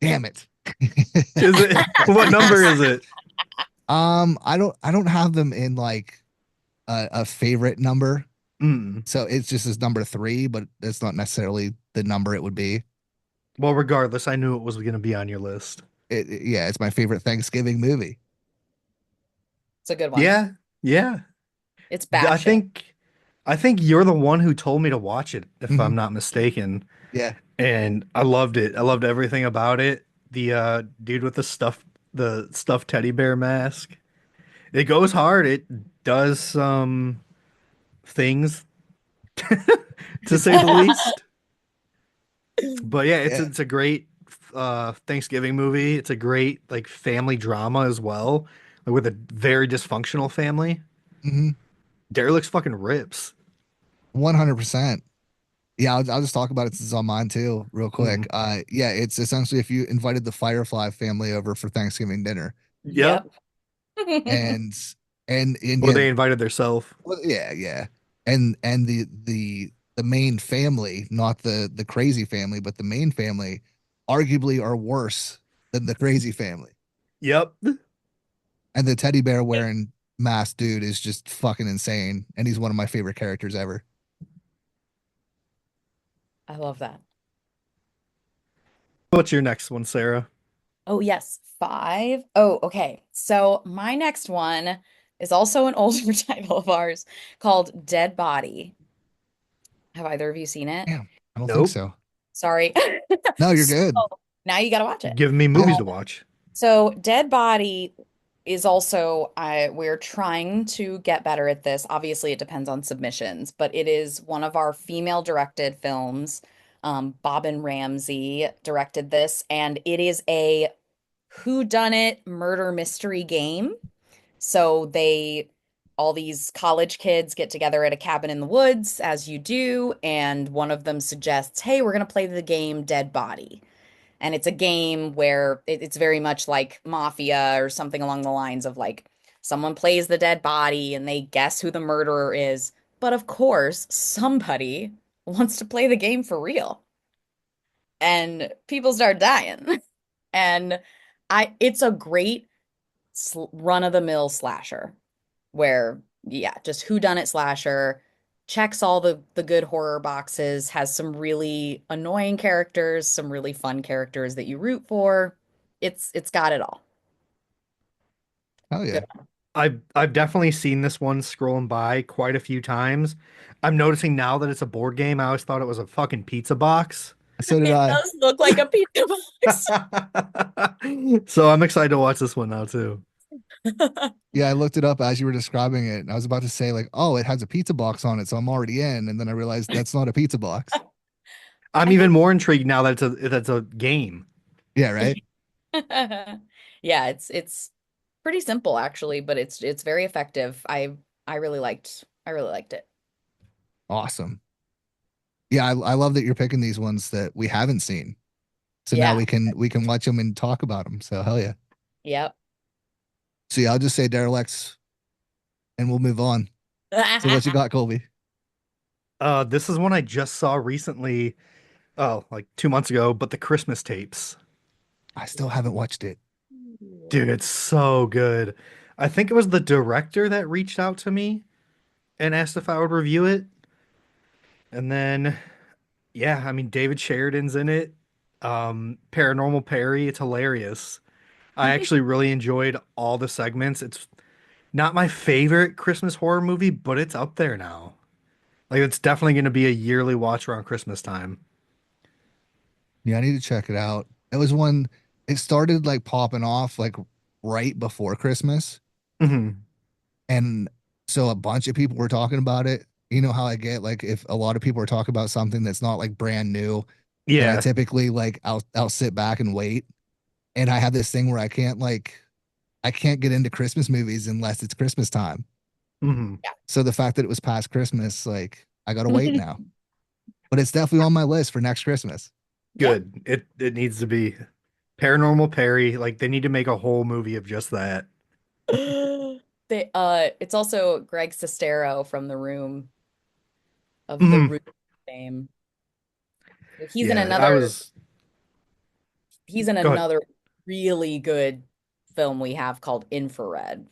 Damn it. Is it? What number is it? I don't have them in like a favorite number. Mm. So it's just as number three, but that's not necessarily the number it would be. Well, regardless, I knew it was going to be on your list. Yeah, it's my favorite Thanksgiving movie. It's a good one. Yeah. Yeah. It's I batshit. think I think you're the one who told me to watch it, if Mhm. I'm not mistaken. Yeah. And I loved it. I loved everything about it. The dude with the stuffed teddy bear mask. It goes hard. It does some things to say the least. But yeah, Yeah. it's a great Thanksgiving movie. It's a great like family drama as well, like, with a very dysfunctional family. Hmm. Derelict's fucking rips. 100%. Yeah, I'll just talk about it since it's on mine too, real quick. Mhm. Yeah, it's essentially if you invited the Firefly family over for Thanksgiving dinner, Yep. Yep. and and Or yeah, they invited themselves. well, yeah, yeah, and the main family, not the crazy family, but the main family, arguably are worse than the crazy family. Yep. And the teddy bear wearing mask dude is just fucking insane, and he's one of my favorite characters ever. I love that. What's your next one, Sarah? Oh, yes. Five. Oh, okay. So my next one is also an older title of ours called Dead Body. Have either of you seen it? Damn, I don't think Nope. so. Sorry. No, you're So good. now you got to watch it. Giving me Yeah. movies to watch. So Dead Body is also, we're trying to get better at this. Obviously, it depends on submissions, but it is one of our female directed films. Bobbin Ramsey directed this, and it is a whodunit murder mystery game. So all these college kids get together at a cabin in the woods, as you do, and one of them suggests, hey, we're going to play the game Dead Body. And it's a game where it's very much like Mafia or something along the lines of like someone plays the dead body and they guess who the murderer is. But of course, somebody wants to play the game for real. And people start dying. And it's a great run-of-the-mill slasher where, yeah, just whodunit slasher, checks all the good horror boxes, has some really annoying characters, some really fun characters that you root for. It's got it all. Hell yeah. Good. I've definitely seen this one scrolling by quite a few times. I'm noticing now that it's a board game. I always thought it was a fucking pizza box. So did It I. does look like a pizza box. So I'm excited to watch this one now too. Yeah, I looked it up as you were describing it, and I was about to say like, "Oh, it has a pizza box on it, so I'm already in." And then I realized that's not a pizza box. I'm I even think more intrigued now that it's a game. Yeah, right. yeah, it's pretty simple actually, but it's very effective. I really liked it. Awesome. Yeah, I love that you're picking these ones that we haven't seen. So now Yeah. we can watch them and talk about them. So hell yeah. Yep. So yeah, I'll just say Derelicts, and we'll move on. So what you got, Colby? This is one I just saw recently, oh, like 2 months ago, but the Christmas tapes. I still haven't watched it. Dude, it's so good. I think it was the director that reached out to me and asked if I would review it. And then, yeah, I mean, David Sheridan's in it. Paranormal Perry, it's hilarious. I actually really enjoyed all the segments. It's not my favorite Christmas horror movie, but it's up there now. Like, it's definitely going to be a yearly watch around Christmas time. Yeah, I need to check it out. It was one. It started like popping off like right before Christmas, Hmm. and so a bunch of people were talking about it. You know how I get like if a lot of people are talking about something that's not like brand new, then I Yeah. typically like I'll sit back and wait. And I have this thing where I can't get into Christmas movies unless it's Christmas time. Hmm. So the fact that it was past Christmas, like I gotta wait now. But it's definitely on my list for next Christmas. Yeah. Good. It needs to be Paranormal Perry. Like, they need to make a whole movie of just that. It's also Greg Sestero from The Room of the Hmm. Room fame. He's in Yeah, I another was. he's in Go ahead. another really good film we have called Infrared,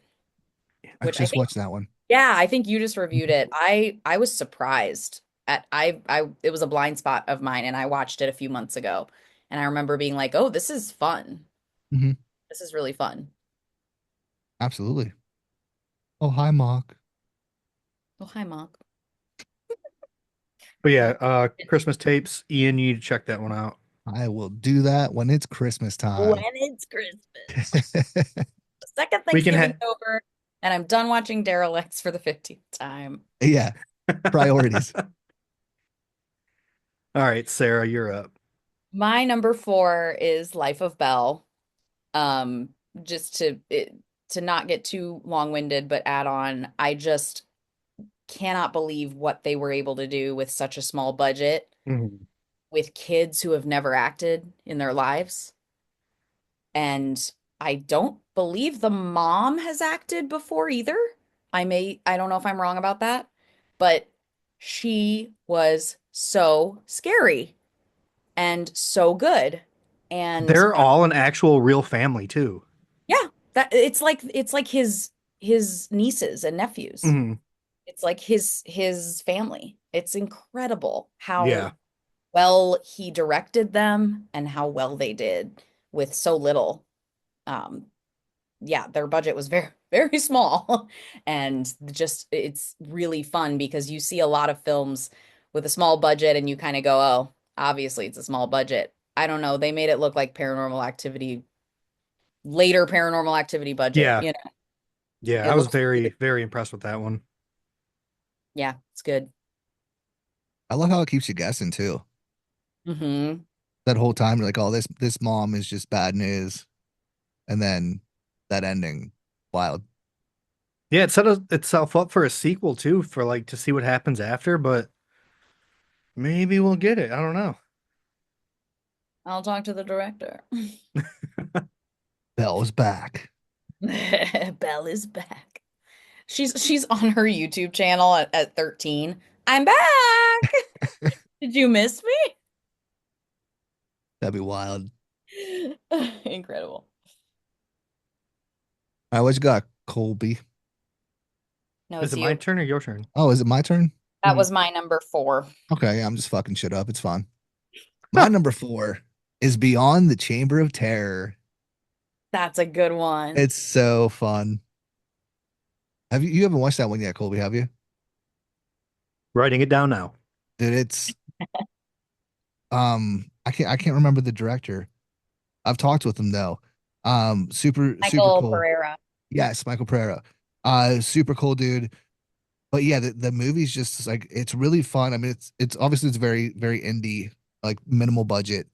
I which I just think, watched that one. yeah, I think you just reviewed it. I was surprised at I it was a blind spot of mine and I watched it a few months ago and I remember being like, "Oh, this is fun. Hmm. This is really fun." Absolutely. Oh, hi, Mark. Oh, hi, Mark. But yeah, Christmas tapes. Ian, you need to check that one out. I will do that when it's Christmas When time. it's Christmas. The second We can Thanksgiving's over and I'm done watching Derelicts for the 15th time. Yeah, priorities. All right, Sarah, you're up. My number four is Life of Belle. Um, just to not get too long-winded, but add on, I just cannot believe what they were able to do with such a small budget Mhm. with kids who have never acted in their lives. And I don't believe the mom has acted before either. I don't know if I'm wrong about that, but she was so scary and so good. And They're all an actual real family too. yeah, that it's like his nieces and nephews. Mhm. It's like his family. It's incredible how Yeah. well he directed them and how well they did with so little. Um, yeah, their budget was very, very small. And just it's really fun because you see a lot of films with a small budget and you kind of go, oh, obviously it's a small budget. I don't know. They made it look like later paranormal activity budget, Yeah. you know. Yeah. It I was looks very, really, very impressed with that one. yeah, it's good. I love how it keeps you guessing too. Hmm. That whole time, you're like, oh, this mom is just bad news, and then that ending, wild. Yeah, it set itself up for a sequel too, for like to see what happens after, but maybe we'll get it. I don't know. I'll talk to the director. Belle's back. Belle is back. She's on her YouTube channel at 13. I'm back. Did you miss That'd be wild. me? Incredible. All right, what you got, Colby? No, Is it's it my you. turn or your turn? Oh, is it my turn? That Mhm. was my number four. Okay, yeah, I'm just fucking shit up. It's fine. My number four is Beyond the Chamber of Terror. That's a good one. It's so fun. You haven't watched that one yet, Colby, have you? Writing it down now. Dude, it's I can't remember the director. I've talked with him though. Super Michael cool. Pereira. Yes, Michael Pereira. Super cool dude. But yeah, the movie's just like it's really fun. I mean, it's obviously it's very, very indie, like minimal budget,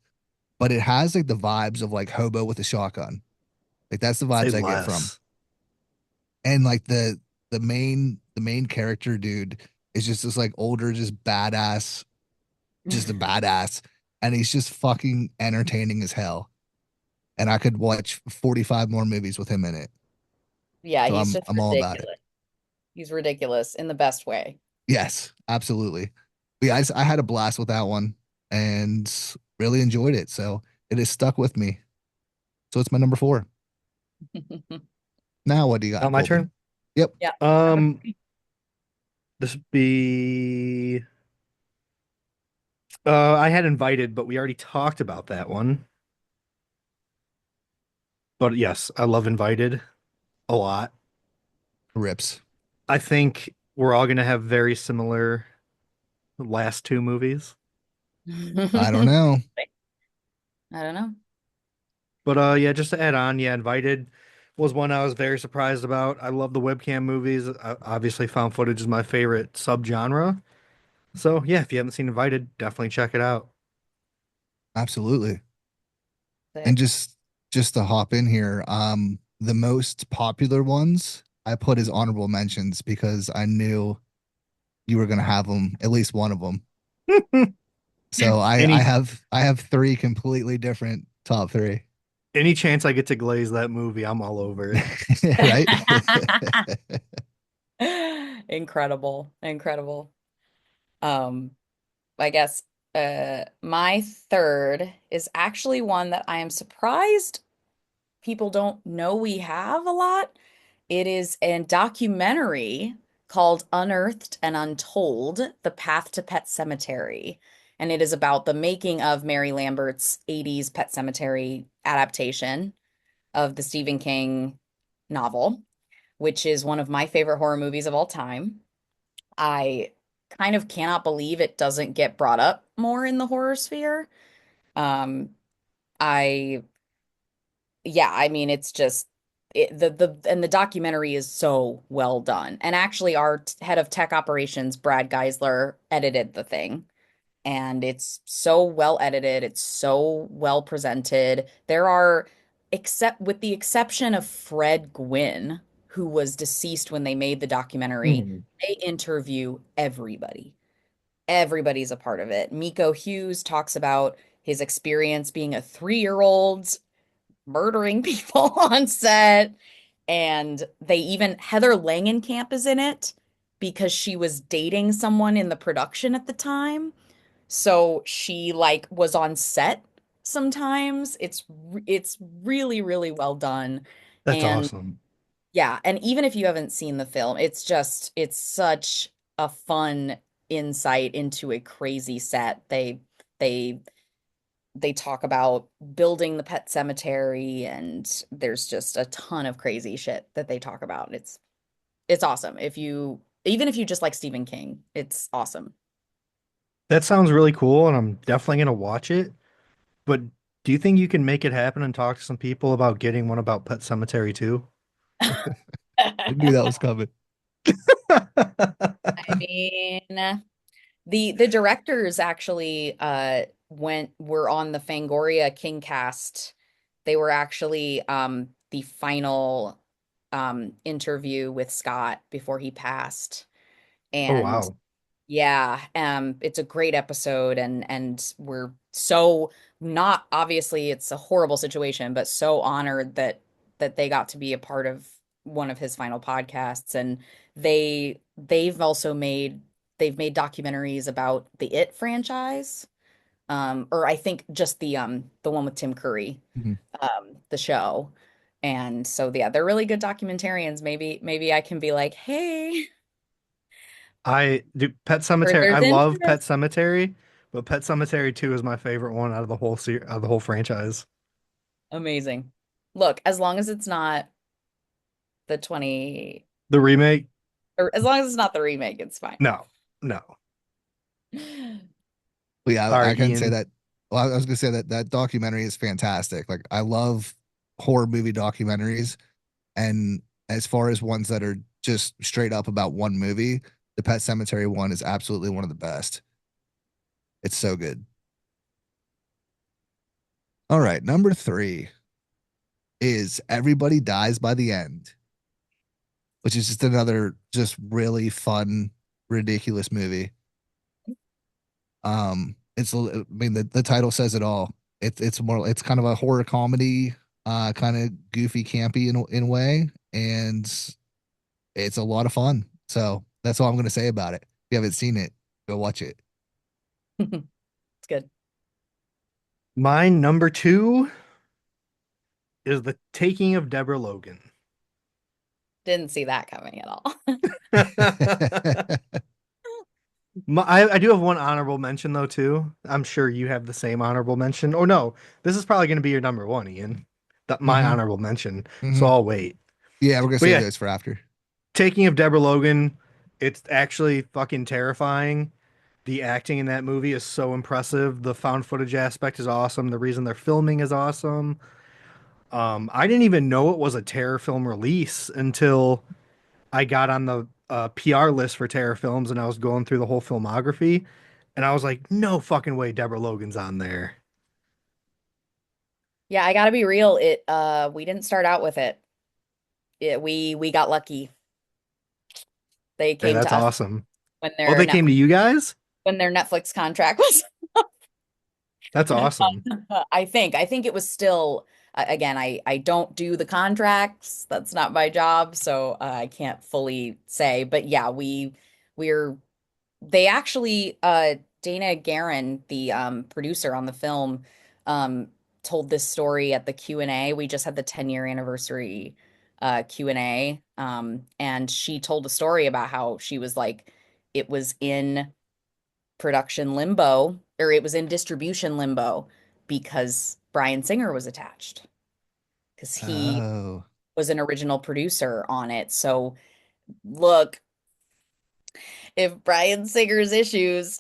but it has like the vibes of like Hobo with a Shotgun. Like that's the Say vibes I get from. less. And like the main character dude is just this like older, just badass, just a badass. And he's just fucking entertaining as hell. And I could watch 45 more movies with him in it. Yeah, So he's I'm just I'm all about it. ridiculous. He's ridiculous in the best way. Yes, absolutely. But yeah, I had a blast with that one and really enjoyed it. So it has stuck with me. So it's my number four. Now what do you Now got, my Colby? turn. Yep. Yeah. Number Um, three. this would be I had invited, but we already talked about that one. But yes, I love invited a lot. Rips. I think we're all gonna have very similar last two movies. I don't know. I don't know. But yeah, just to add on, yeah, Invited was one I was very surprised about. I love the webcam movies. Obviously, found footage is my favorite subgenre. So yeah, if you haven't seen Invited, definitely check it out. Absolutely. And Sick. just to hop in here, the most popular ones I put as honorable mentions because I knew you were gonna have them, at least one of them. So I Any have I have three completely different top three. any chance I get to glaze that movie, I'm all over it. Right? Incredible. Incredible. Um, I guess my third is actually one that I am surprised people don't know we have a lot. It is a documentary called Unearthed and Untold: The Path to Pet Cemetery. And it is about the making of Mary Lambert's 80s Pet Cemetery adaptation of the Stephen King novel, which is one of my favorite horror movies of all time. I kind of cannot believe it doesn't get brought up more in the horror sphere. Um, I yeah, I mean it's just the documentary is so well done. And actually our head of tech operations, Brad Geisler, edited the thing. and it's so well edited, it's so well presented. There are, except with the exception of Fred Gwynn, who was deceased when they made the documentary, Mhm. they interview everybody. Everybody's a part of it. Miko Hughes talks about his experience being a 3-year-old murdering people on set. And they even, Heather Langenkamp is in it because she was dating someone in the production at the time. So she like was on set sometimes. It's really, really well done. That's And awesome. yeah, and even if you haven't seen the film, it's such a fun insight into a crazy set. They they talk about building the pet cemetery, and there's just a ton of crazy shit that they talk about. It's awesome. If you even if you just like Stephen King, it's awesome. That sounds really cool, and I'm definitely gonna watch it. But do you think you can make it happen and talk to some people about getting one about Pet Cemetery too? I knew that was coming. I mean, the directors actually were on the Fangoria King cast. They were actually the final interview with Scott before he passed. Oh And wow. yeah, it's a great episode, and we're so not, obviously it's a horrible situation, but so honored that they got to be a part of one of his final podcasts. And they've made documentaries about the It franchise, or I think just the one with Tim Curry, Mhm. the show. And so yeah, they're really good documentarians. Maybe I can be like, hey, I do Pet where Cemetery. I there's love Pet interest. Cemetery, but Pet Cemetery 2 is my favorite one out of the out of the whole franchise. Amazing. Look, as long as it's not the 20, The remake? or as long as it's not the remake, it's fine. No. No. But yeah, All I right, can say Ian. that. Well, I was gonna say that that documentary is fantastic. Like I love horror movie documentaries, and as far as ones that are just straight up about one movie, the Pet Cemetery one is absolutely one of the best. It's so good. All right, number three is Everybody Dies by the End, which is just another just really fun, ridiculous movie. I mean, the title says it all. It's kind of a horror comedy, kind of goofy, campy in a way, and it's a lot of fun. So that's all I'm gonna say about it. If you haven't seen it, go watch it. It's good. Mine number 2 is The Taking of Deborah Logan. Didn't see that coming at all. I do have one honorable mention though too. I'm sure you have the same honorable mention. Oh no, this is probably going to be your number one, Ian. My hmm honorable mention. So hmm I'll wait. Yeah, we're gonna But save yeah, those for after. Taking of Deborah Logan, it's actually fucking terrifying. The acting in that movie is so impressive. The found footage aspect is awesome. The reason they're filming is awesome. I didn't even know it was a terror film release until I got on the PR list for terror films and I was going through the whole filmography, and I was like, no fucking way, Deborah Logan's on there. Yeah, I gotta be real. We didn't start out with it. We got lucky. They Hey, came that's to us awesome. when Oh, their they came Netflix to you guys? contract was. That's awesome. I think it was still, again, I don't do the contracts. That's not my job, so I can't fully say. But yeah, we're they actually Dana Guerin, the producer on the film, um told this story at the Q&A. We just had the 10-year anniversary Q&A, and she told a story about how she was like, it was in production limbo, or it was in distribution limbo because Bryan Singer was attached, because he Oh, was an original producer on it. So look, if Bryan Singer's issues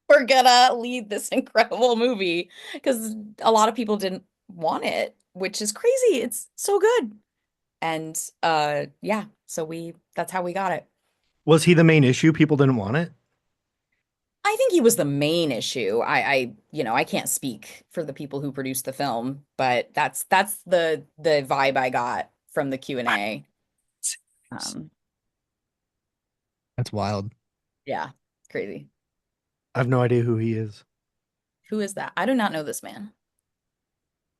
were gonna lead this incredible movie, because a lot of people didn't want it, which is crazy. It's so good. And yeah, so we that's how we got it. Was he the main issue? People didn't want it? I think he was the main issue. I can't speak for the people who produced the film, but that's the vibe I got from the Q&A. Um, That's wild. yeah, crazy. I have no idea who he is. Who is that? I do not know this man.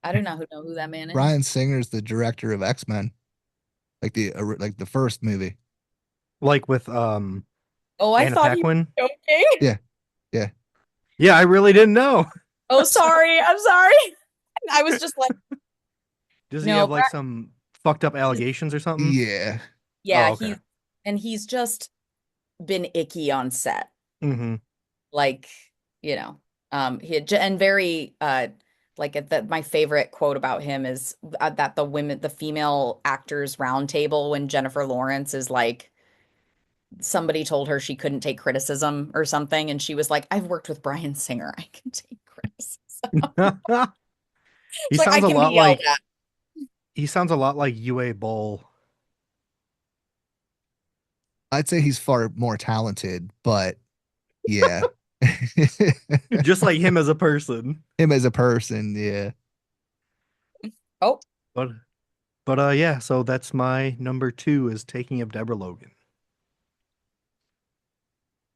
I do not know who that man is. Bryan Singer's the director of X-Men, like the first movie. Like with Oh, I Anna thought he Paquin. was joking. Yeah, yeah. Yeah, I really didn't know. Oh, sorry. I'm sorry. I was just like, Does he no, have like some fucked up allegations or something? Yeah. yeah, Oh, okay. he's just been icky on set. Mm-hmm. Like, and very like my favorite quote about him is that the female actors round table when Jennifer Lawrence is like somebody told her she couldn't take criticism or something and she was like, I've worked with Bryan Singer, I can take criticism. He It's like I sounds a can be lot yelled like at. UA Boll. I'd say he's far more talented, but yeah. Just like him as a person. Him as a person, yeah. Oh, But yeah, so that's my number 2 is Taking of Deborah Logan.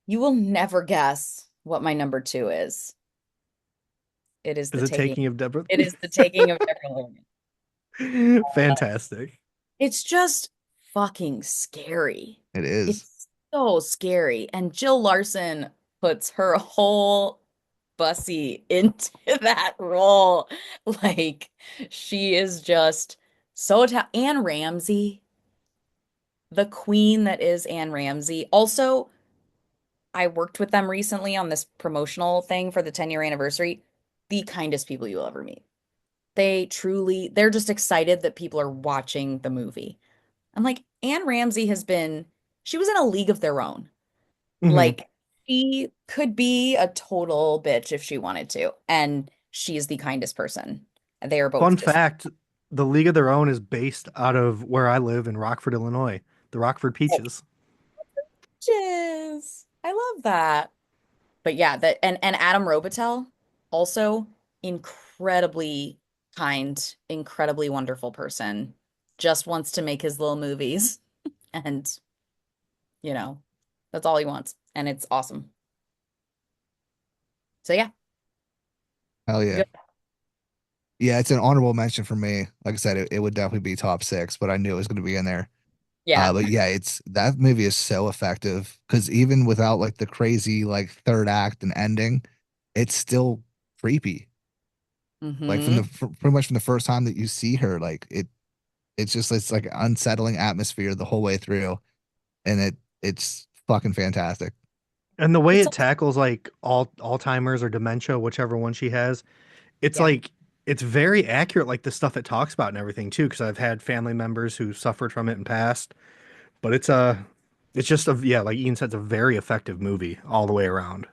you will never guess what my number 2 is. It is Is the it taking. Taking of Deborah? It is the taking of Gabriel. Fantastic. It's just fucking scary. It is. It's so scary. And Jill Larson puts her whole bussy into that role. Like, she is just so Anne Ramsey, the queen that is Anne Ramsey. Also, I worked with them recently on this promotional thing for the 10-year anniversary. The kindest people you'll ever meet. They're just excited that people are watching the movie. I'm like, Anne Ramsey she was in a league of their own. Mhm. Like, she could be a total bitch if she wanted to. And she is the kindest person. And they are Fun both just, fact, the League of Their Own is based out of where I live in Rockford, Illinois. The Rockford Peaches. bitches. I love that. But yeah, and Adam Robitel, also incredibly kind, incredibly wonderful person. Just wants to make his little movies. And, you know, that's all he wants. And it's awesome. So yeah. Hell yeah. Good. Yeah, it's an honorable mention for me. Like I said, it would definitely be top 6, but I knew it was going to be in there. Yeah. But yeah, it's that movie is so effective because even without like the crazy like third act and ending, it's still creepy. Like Mm-hmm. pretty much from the first time that you see her, like it's like unsettling atmosphere the whole way through, and it's fucking fantastic. And the way It's it tackles like Alzheimer's or dementia, whichever one she has, it's yeah. like it's very accurate, like the stuff it talks about and everything too. Because I've had family members who suffered from it in past, but it's just yeah, like Ian said, it's a very effective movie all the way around.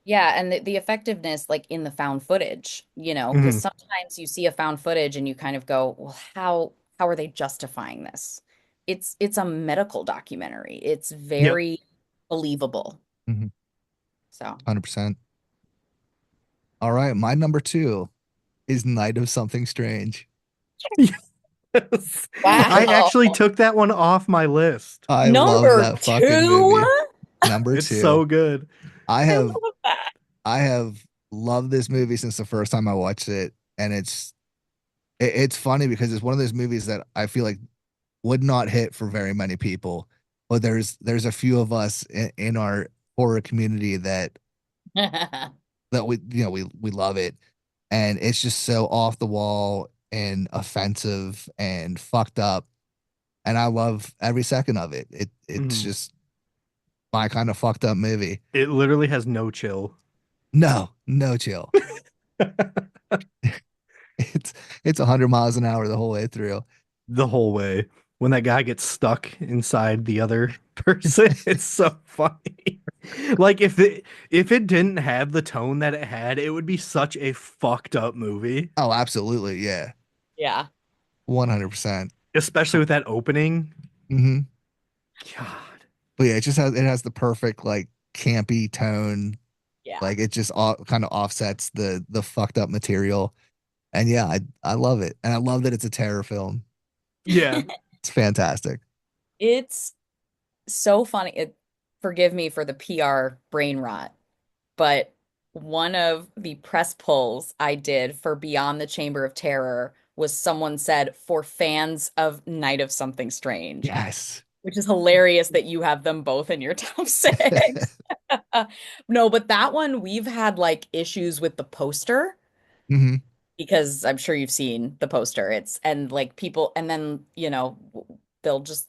Yeah, and the effectiveness like in the found footage, because Hmm. sometimes you see a found footage and you kind of go, well, how are they justifying this? It's a medical documentary. It's Yep. very believable. Mhm. So 100%. All right, my number 2 is Night of Something Strange. Yes. I wow. actually took that one off my list. I love Number that fucking two. movie. Number It's 2. so good. I I have love that. I have loved this movie since the first time I watched it, and it's funny because it's one of those movies that I feel like would not hit for very many people, but there's a few of us in our horror community that we love it, and it's just so off the wall and offensive and fucked up, and I love every second of it. It's Mhm. just my kind of fucked up movie. It literally has no chill. No, no chill. It's it's 100 miles an hour the whole way through. The whole way. When that guy gets stuck inside the other person, it's so funny. Like if it didn't have the tone that it had, it would be such a fucked up movie. Oh, absolutely, yeah, Yeah. 100%. Especially with that opening. Hmm. God. But yeah, it has the perfect like campy tone, Yeah. Like it just kind of offsets the fucked up material. And yeah, I love it. And I love that it's a terror film. Yeah. It's fantastic. It's so funny. Forgive me for the PR brain rot, but one of the press pulls I did for Beyond the Chamber of Terror was someone said for fans of Night of Something Strange, Yes. which is hilarious that you have them both in your top six. No, but that one we've had like issues with the poster Hmm. because I'm sure you've seen the poster. It's and like people, and then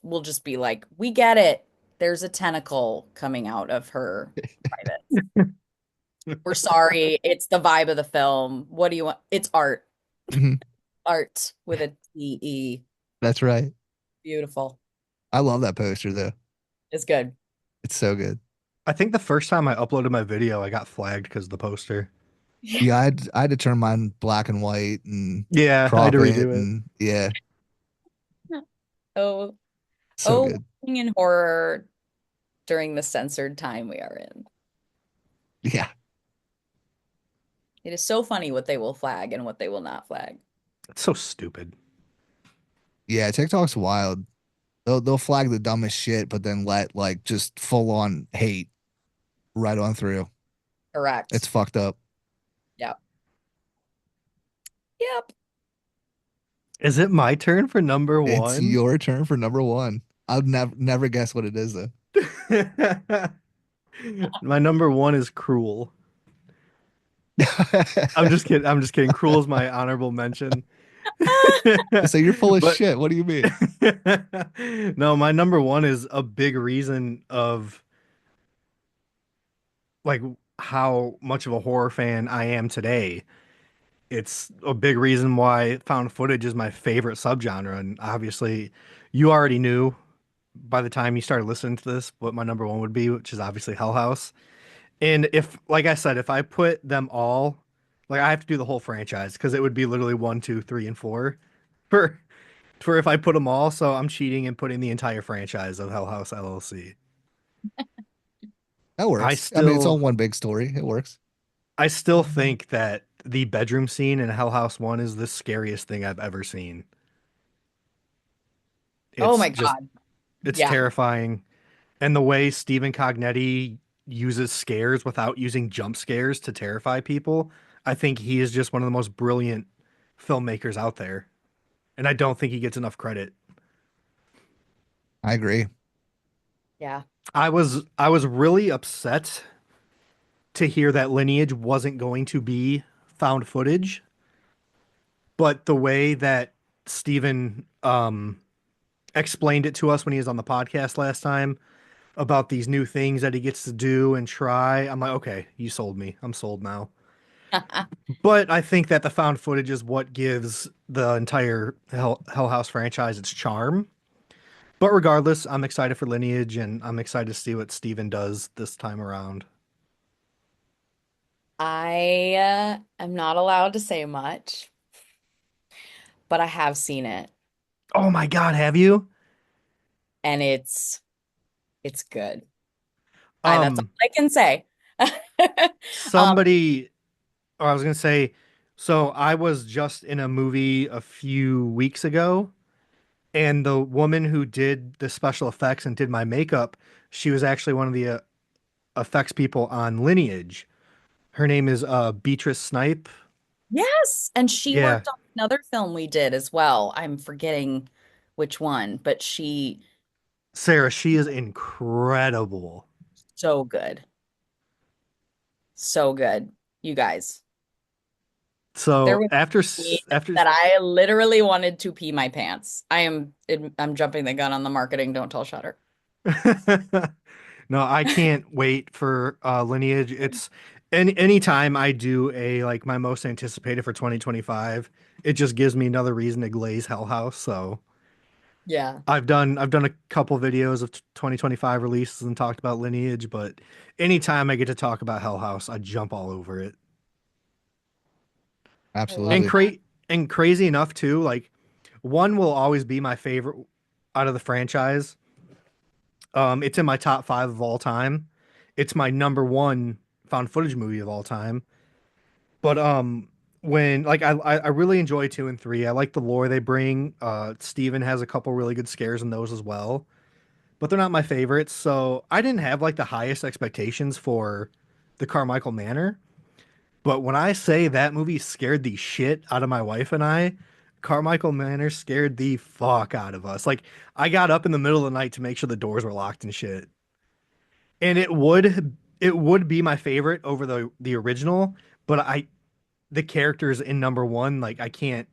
we'll just be like, we get it. There's a tentacle coming out of her private. We're sorry. It's the vibe of the film. What do you want? It's art. Hmm. Art with a T-E. That's right. Beautiful. I love that poster though. It's good. It's so good. I think the first time I uploaded my video, I got flagged because of the poster. Yeah, I had to turn mine black and white and Yeah, I had crop to it redo it. and yeah, Oh, so oh, good. working in horror during the censored time we are in. Yeah. It is so funny what they will flag and what they will not flag. It's so stupid. Yeah, TikTok's wild. They'll flag the dumbest shit, but then let like just full on hate right on through. It's Correct. fucked up. Yep. Yep. Is it my turn for number It's one? your turn for number one. I'll never guess what it is though. My number one is Cruel. I'm just kidding. I'm just kidding. Cruel is my honorable mention. So you're full of But shit. What do you mean? no, my number one is a big reason of like how much of a horror fan I am today. It's a big reason why found footage is my favorite subgenre. And obviously, you already knew by the time you started listening to this what my number one would be, which is obviously Hell House. And if, like I said, if I put them all, like I have to do the whole franchise because it would be literally one, two, three, and four for if I put them all. So I'm cheating and putting the entire franchise of Hell House LLC. That I works. I mean, it's all still one big story. It works. I still think that the bedroom scene in Hell House 1 is the scariest thing I've ever seen. Oh It's my just God. it's Yeah. terrifying. And the way Stephen Cognetti uses scares without using jump scares to terrify people, I think he is just one of the most brilliant filmmakers out there. And I don't think he gets enough credit. I agree. Yeah. I was really upset to hear that Lineage wasn't going to be found footage, but the way that Stephen explained it to us when he was on the podcast last time about these new things that he gets to do and try, I'm like, okay, you sold me. I'm sold now. But I think that the found footage is what gives the entire Hell House franchise its charm. But regardless, I'm excited for Lineage and I'm excited to see what Steven does this time around. I am not allowed to say much, but I have seen it Oh my God, have you? and it's good. That's all Um, I can say. Um, somebody, or I was gonna say, so I was just in a movie a few weeks ago, and the woman who did the special effects and did my makeup, she was actually one of the effects people on Lineage. Her name is Beatrice Snipe. yes, and she Yeah, worked on another film we did as well. I'm forgetting which one, but she Sarah, she is incredible. so good. So good. You guys. There So was after a scene after that I literally wanted to pee my pants. I'm jumping the gun on the marketing. Don't tell Shutter. no, I can't wait for Lineage. It's anytime I do a like my most anticipated for 2025, it just gives me another reason to glaze Hell House. So Yeah. I've done a couple videos of 2025 releases and talked about Lineage, but anytime I get to talk about Hell House, I jump all over it. I love And Absolutely. that. crazy enough too, like one will always be my favorite out of the franchise. It's in my top five of all time. It's my number one found footage movie of all time. But when like I really enjoy 2 and 3. I like the lore they bring. Steven has a couple really good scares in those as well, but they're not my favorites. So I didn't have like the highest expectations for the Carmichael Manor. But when I say that movie scared the shit out of my wife and I, Carmichael Manor scared the fuck out of us. Like I got up in the middle of the night to make sure the doors were locked and shit. And it would be my favorite over the original, but the characters in number one, like I can't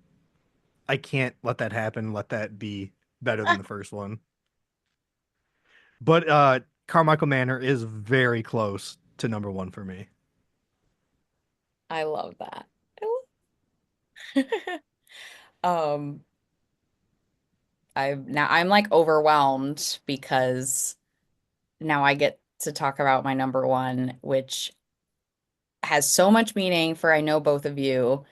let that happen, let that be better than the first one. But Carmichael Manor is very close to number one for me. I love that. I love um I'm like overwhelmed because now I get to talk about my number one, which has so much meaning for I know both of you,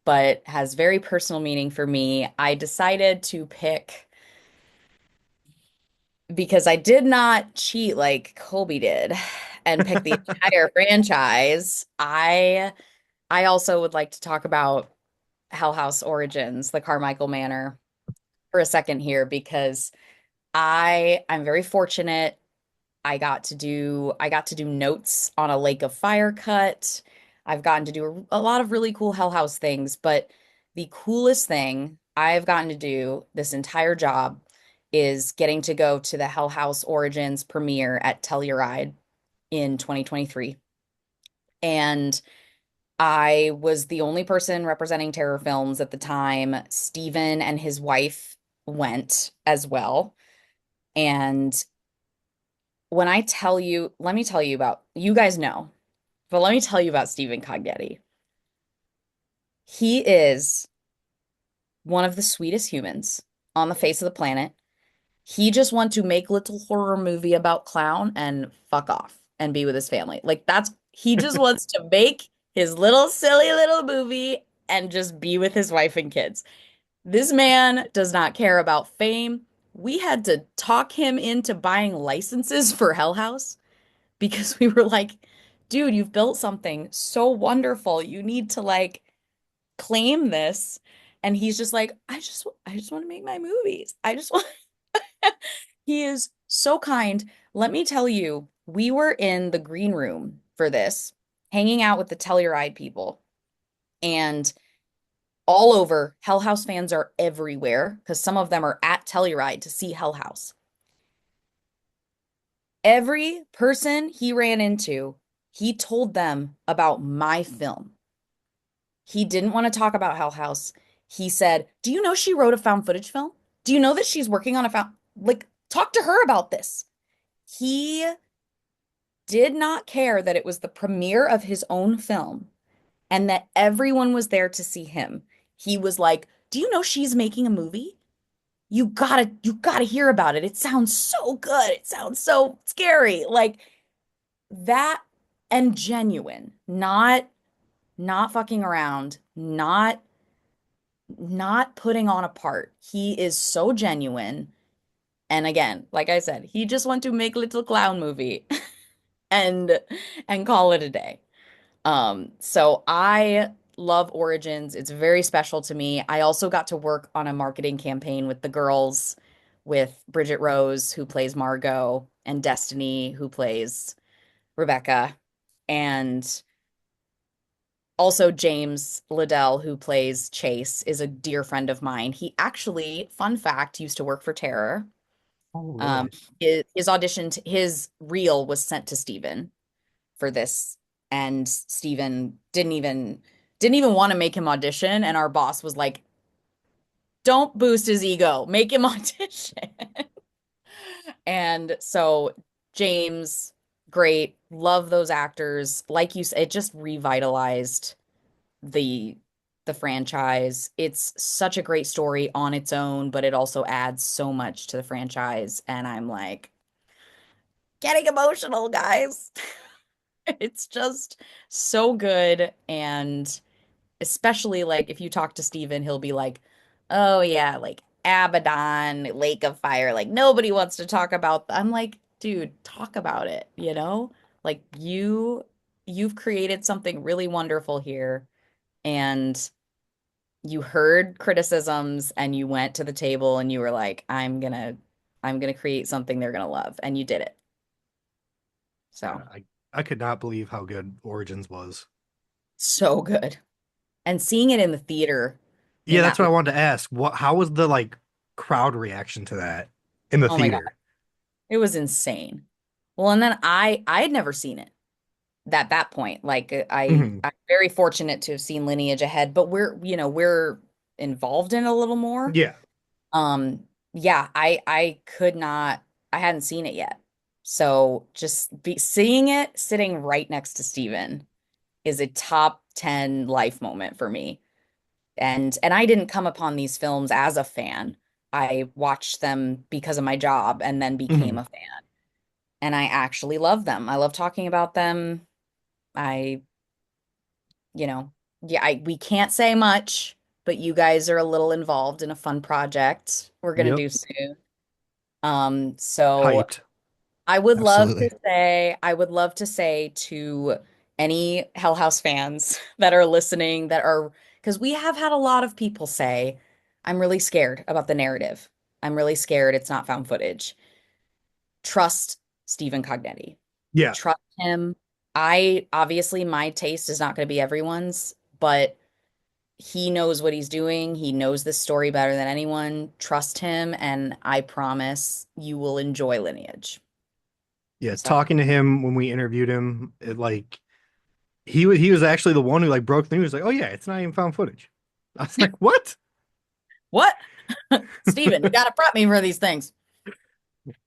but has very personal meaning for me. I decided to pick because I did not cheat like Colby did and pick the entire franchise. I also would like to talk about Hell House Origins, the Carmichael Manor, for a second here because I'm very fortunate. I got to do notes on a Lake of Fire cut. I've gotten to do a lot of really cool Hell House things, but the coolest thing I've gotten to do this entire job is getting to go to the Hell House Origins premiere at Telluride in 2023. And I was the only person representing terror films at the time. Steven and his wife went as well. And when I tell you, let me tell you about, you guys know, but let me tell you about Stephen Cognetti. He is one of the sweetest humans on the face of the planet. He just wants to make little horror movie about clown and fuck off and be with his family. Like he just wants to make his little silly little movie and just be with his wife and kids. This man does not care about fame. We had to talk him into buying licenses for Hell House because we were like, dude, you've built something so wonderful. You need to like claim this. And he's just like, I just want to make my movies. I just want He is so kind. Let me tell you, we were in the green room for this, hanging out with the Telluride people. And all over, Hell House fans are everywhere because some of them are at Telluride to see Hell House. Every person he ran into, he told them about my film. He didn't want to talk about Hell House. He said, "Do you know she wrote a found footage film? Do you know that she's working on a found like talk to her about this?" He did not care that it was the premiere of his own film and that everyone was there to see him. He was like, "Do you know she's making a movie? You gotta hear about it. It sounds so good. It sounds so scary." Like that and genuine, not fucking around, not putting on a part. He is so genuine. And again, like I said, he just want to make little clown movie and call it a day. So I love Origins. It's very special to me. I also got to work on a marketing campaign with the girls, with Bridget Rose, who plays Margot, and Destiny, who plays Rebecca, and also James Liddell, who plays Chase, is a dear friend of mine. He actually, fun fact, used to work for Terror. Oh, Um, really? his audition, his reel was sent to Steven for this, and Steven didn't even want to make him audition, and our boss was like, "Don't boost his ego, make him audition." And so James, great, love those actors. Like you said, it just revitalized the the franchise. It's such a great story on its own, but it also adds so much to the franchise, and I'm like getting emotional, guys. It's just so good. And especially like if you talk to Steven, he'll be like, "Oh yeah, like Abaddon, Lake of Fire, like nobody wants to talk about I'm like, dude, talk about it, you know? Like you've created something really wonderful here, and you heard criticisms and you went to the table and you were like, I'm gonna create something they're gonna love, and you did it. So I could not believe how good Origins was. so good. And seeing it in the theater Yeah, in that's that, what I wanted to ask. How was the like crowd reaction to that in the oh my God, theater? it was insane. Well, and then I had never seen it at that point. Like Mhm. I'm very fortunate to have seen Lineage ahead, but we're involved in it a little more. Yeah. Yeah, I could not, I hadn't seen it yet. So just seeing it sitting right next to Steven is a top 10 life moment for me. And I didn't come upon these films as a fan. I watched them because of my job and then became Mhm. a fan. And I actually love them. I love talking about them. I, you know, yeah, we can't say much, but you guys are a little involved in a fun project we're gonna Yep. do soon. So Hyped. Absolutely. I would love to say to any Hell House fans that are listening, that are, because we have had a lot of people say, I'm really scared about the narrative. I'm really scared it's not found footage. Trust Stephen Cognetti. Yeah. Trust him. I obviously my taste is not going to be everyone's, but he knows what he's doing. He knows this story better than anyone. Trust him, and I promise you will enjoy Lineage. Yeah. So, Talking to him when we interviewed him, it like he was actually the one who like broke the news. Like, oh yeah, it's not even found footage. I was like, what? what? Steven, you got to prep me for these things.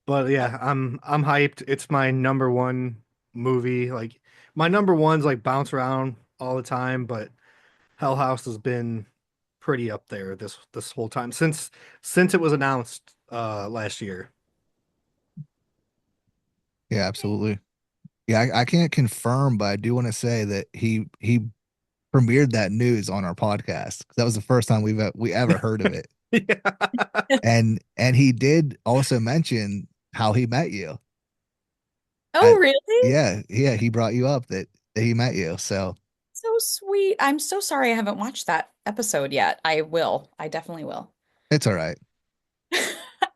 But yeah, I'm hyped. It's my number one movie. Like my number ones like bounce around all the time, but Hell House has been pretty up there this whole time since it was announced last year. Yeah, absolutely. Yeah, I can't confirm, but I do want to say that he premiered that news on our podcast. That was the first time we ever heard of it. Yeah. And he did also mention how he met you. Oh, I, really? yeah, he brought you up that he met you. So So sweet. I'm so sorry I haven't watched that episode yet. I will. I definitely will. it's all right.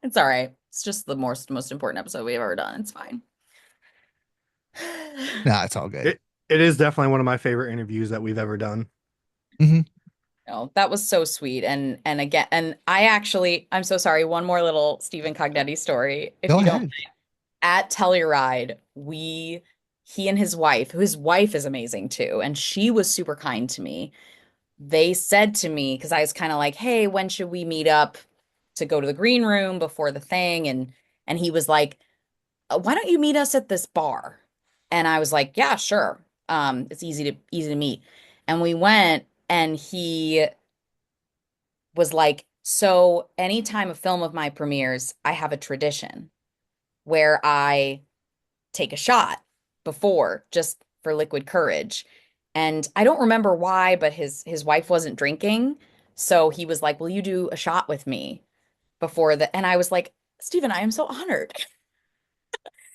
It's all right. It's just the most important episode we've ever done. It's fine. Nah, it's all good. It is definitely one of my favorite interviews that we've ever done. Hmm. No, that was so sweet. And again, and I'm so sorry. One more little Stephen Cognetti story, if Go you don't. ahead. At Telluride, he and his wife is amazing too, and she was super kind to me. They said to me, because I was kind of like, hey, when should we meet up to go to the green room before the thing? And he was like, why don't you meet us at this bar? And I was like, yeah, sure. It's easy to meet. And we went, and he was like, so anytime a film of my premieres, I have a tradition where I take a shot before, just for liquid courage. And I don't remember why, but his wife wasn't drinking. So he was like, will you do a shot with me before the, and I was like, Stephen, I am so honored.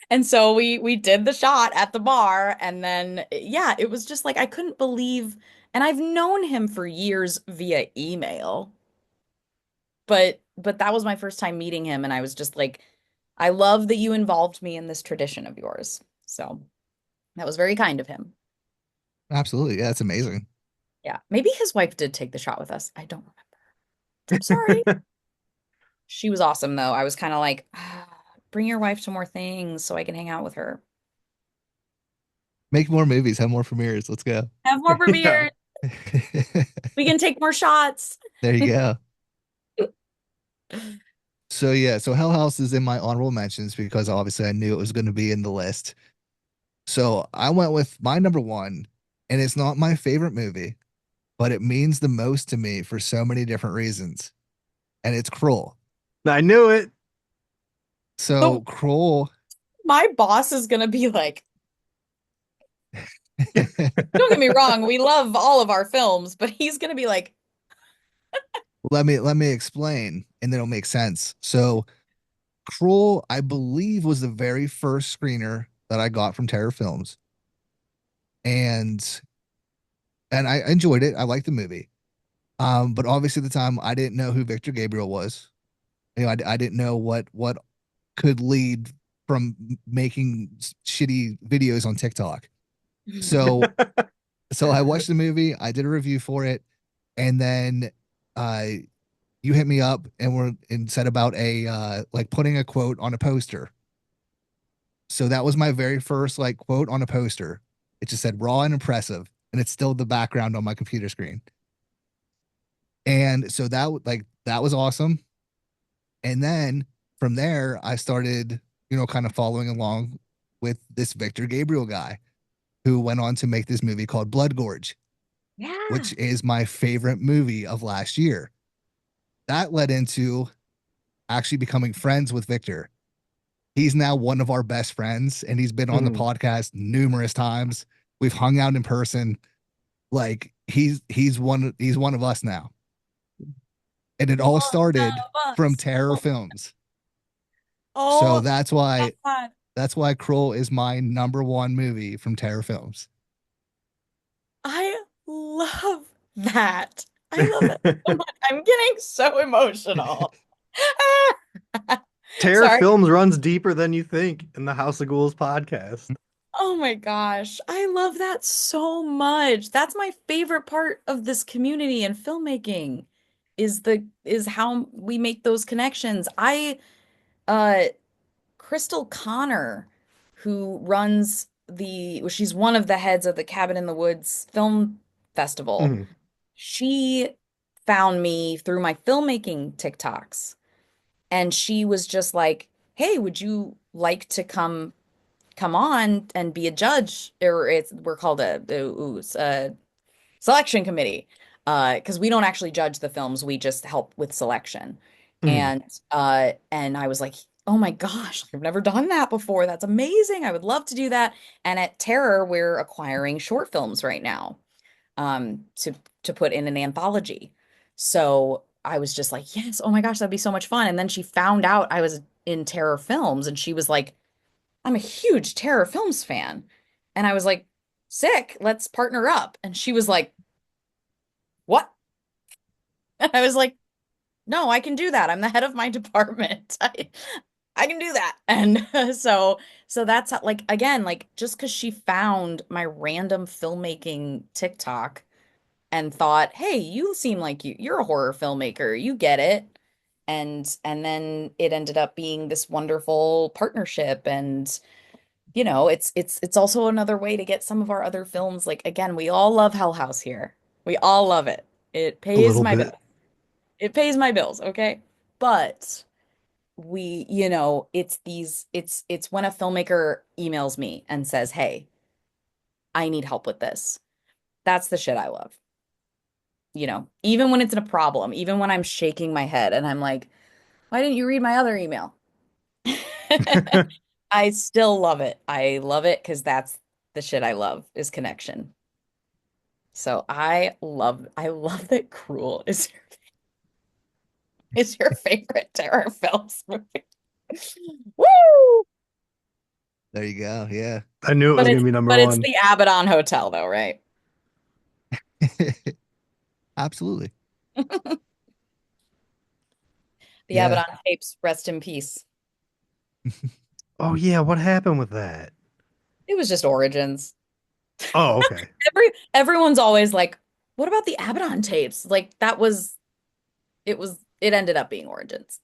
And so we did the shot at the bar, and then yeah, it was just like I couldn't believe, and I've known him for years via email, but that was my first time meeting him, and I was just like, I love that you involved me in this tradition of yours. So that was very kind of him. Absolutely. Yeah, it's amazing. Yeah. Maybe his wife did take the shot with us. I don't remember. I'm sorry. She was awesome though. I was kind of like, bring your wife to more things so I can hang out with her. Make more movies, have more premieres. Let's go. Have more Yeah. beers. We can take more shots. There you go. So yeah, so Hell House is in my honorable mentions because obviously I knew it was going to be in the list. So I went with my number one, and it's not my favorite movie, but it means the most to me for so many different reasons. And it's Cruel. I knew it. So So Cruel, my boss is gonna be like, don't get me wrong, we love all of our films, but he's gonna be like, let me explain, and then it'll make sense. So Cruel, I believe, was the very first screener that I got from Terror Films. and I enjoyed it. I liked the movie. But obviously at the time I didn't know who Victor Gabriel was. I didn't know what could lead from making shitty videos on TikTok. So I watched the movie, I did a review for it, and then uh you hit me up and said about a like putting a quote on a poster. So that was my very first like quote on a poster. It just said raw and impressive, and it's still the background on my computer screen. And so that was awesome. And then from there, I started, kind of following along with this Victor Gabriel guy who went on to make this movie called Blood Gorge, Yeah. which is my favorite movie of last year. That led into actually becoming friends with Victor. He's now one of our best friends, and he's been on the Mhm. podcast numerous times. We've hung out in person. Like he's one of us now. And it all One started of from us. Terror Films. So Oh God. that's why Kroll is my number one movie from Terror Films. I love that. I love that so much. I'm getting so emotional. Terror Sorry. Films runs deeper than you think in the House of Ghouls podcast. Oh my gosh. I love that so much. That's my favorite part of this community and filmmaking is how we make those connections. Uh Crystal Connor, who runs well, she's one of the heads of the Cabin in the Woods Film Festival. Mhm. She found me through my filmmaking TikToks, and she was just like, "Hey, would you like to come on and be a judge?" Or we're called a selection committee, because we don't actually judge the films, we just help with selection. Mhm. And I was like, oh my gosh, I've never done that before. That's amazing. I would love to do that. And at Terror, we're acquiring short films right now, to put in an anthology. So I was just like, yes, oh my gosh, that'd be so much fun. And then she found out I was in Terror Films, and she was like, I'm a huge Terror Films fan. And I was like, sick, let's partner up. And she was like, what? And I was like, no, I can do that. I'm the head of my department. I can do that. And so that's how, like, again, like, just because she found my random filmmaking TikTok and thought, hey, you seem like you're a horror filmmaker, you get it. And then it ended up being this wonderful partnership. And it's also another way to get some of our other films. Like, again, we all love Hell House here. We all love it. It A pays little my bills. bit. It pays my bills, okay? But it's when a filmmaker emails me and says, "Hey, I need help with this." That's the shit I love. Even when it's a problem, even when I'm shaking my head and I'm like, "Why didn't you read my other email?" I still love it. I love it because that's the shit I love is connection. So I love that Cruel is your favorite terror films movie. Woo! There you go. Yeah. I knew it But was going it's to be number but it's one. the Abaddon Hotel though, right? Absolutely. The Yeah. Abaddon tapes, rest in peace. Oh, yeah. What happened with that? It was just Origins. Oh, okay. Everyone's always like, "What about the Abaddon tapes?" Like it ended up being Origins.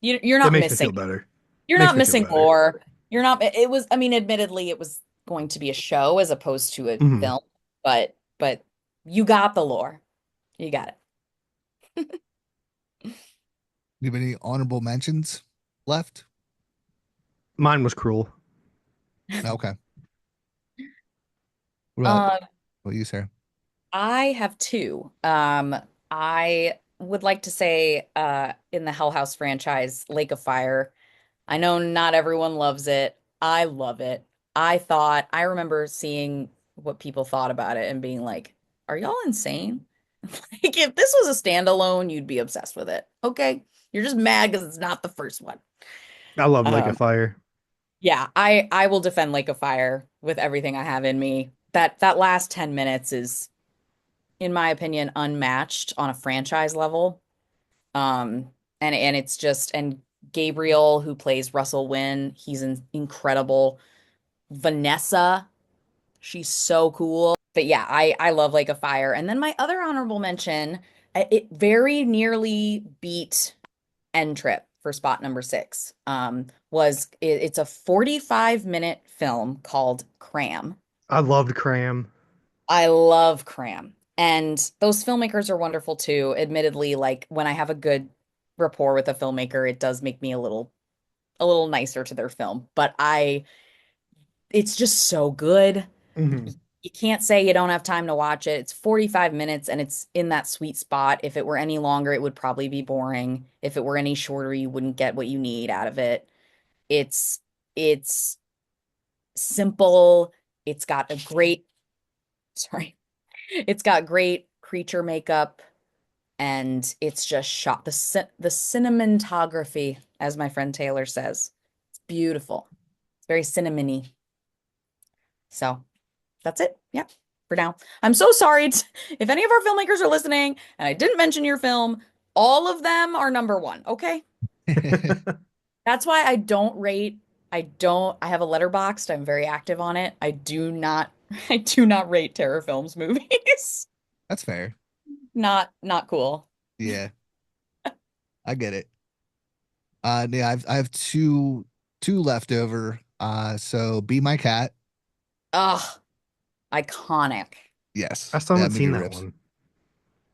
You're That not makes me missing feel better. you're Makes not me feel missing better. lore. You're not it was I mean, admittedly it was going to be a show as opposed to a Mhm. film, but you got the lore. You got it. You have any honorable mentions left? Mine was cruel. Okay. What about Um you, Sarah? I have two. I would like to say in the Hell House franchise, Lake of Fire. I know not everyone loves it. I love it. I remember seeing what people thought about it and being like, are y'all insane? Like, if this was a standalone, you'd be obsessed with it. Okay. You're just mad because it's not the first one. I love Lake of Um, Fire. yeah, I will defend Lake of Fire with everything I have in me. that last 10 minutes is, in my opinion, unmatched on a franchise level. And it's just, and Gabriel, who plays Russell Wynn, he's incredible. Vanessa, she's so cool. But yeah, I love Lake of Fire. And then my other honorable mention, it very nearly beat End Trip for spot number six. It's a 45-minute film called Cram. I loved Cram. I love Cram. And those filmmakers are wonderful too. Admittedly, like when I have a good rapport with a filmmaker, it does make me a little nicer to their film. But it's just so good. Hmm. You can't say you don't have time to watch it. It's 45 minutes and it's in that sweet spot. If it were any longer, it would probably be boring. If it were any shorter, you wouldn't get what you need out of it. It's simple. It's got a great, sorry. It's got great creature makeup and it's just shot the cinematography, as my friend Taylor says. It's beautiful. It's very cinnamony. So that's it. Yeah, for now. I'm so sorry if any of our filmmakers are listening and I didn't mention your film. All of them are number one. Okay. That's why I have a letterboxd. I'm very active on it. I do not rate Terror Films movies. That's fair. Not cool. Yeah, I get it. Yeah, I have two left over. So Be My Cat. Ugh, iconic. Yes, I still that haven't movie seen that rips. one.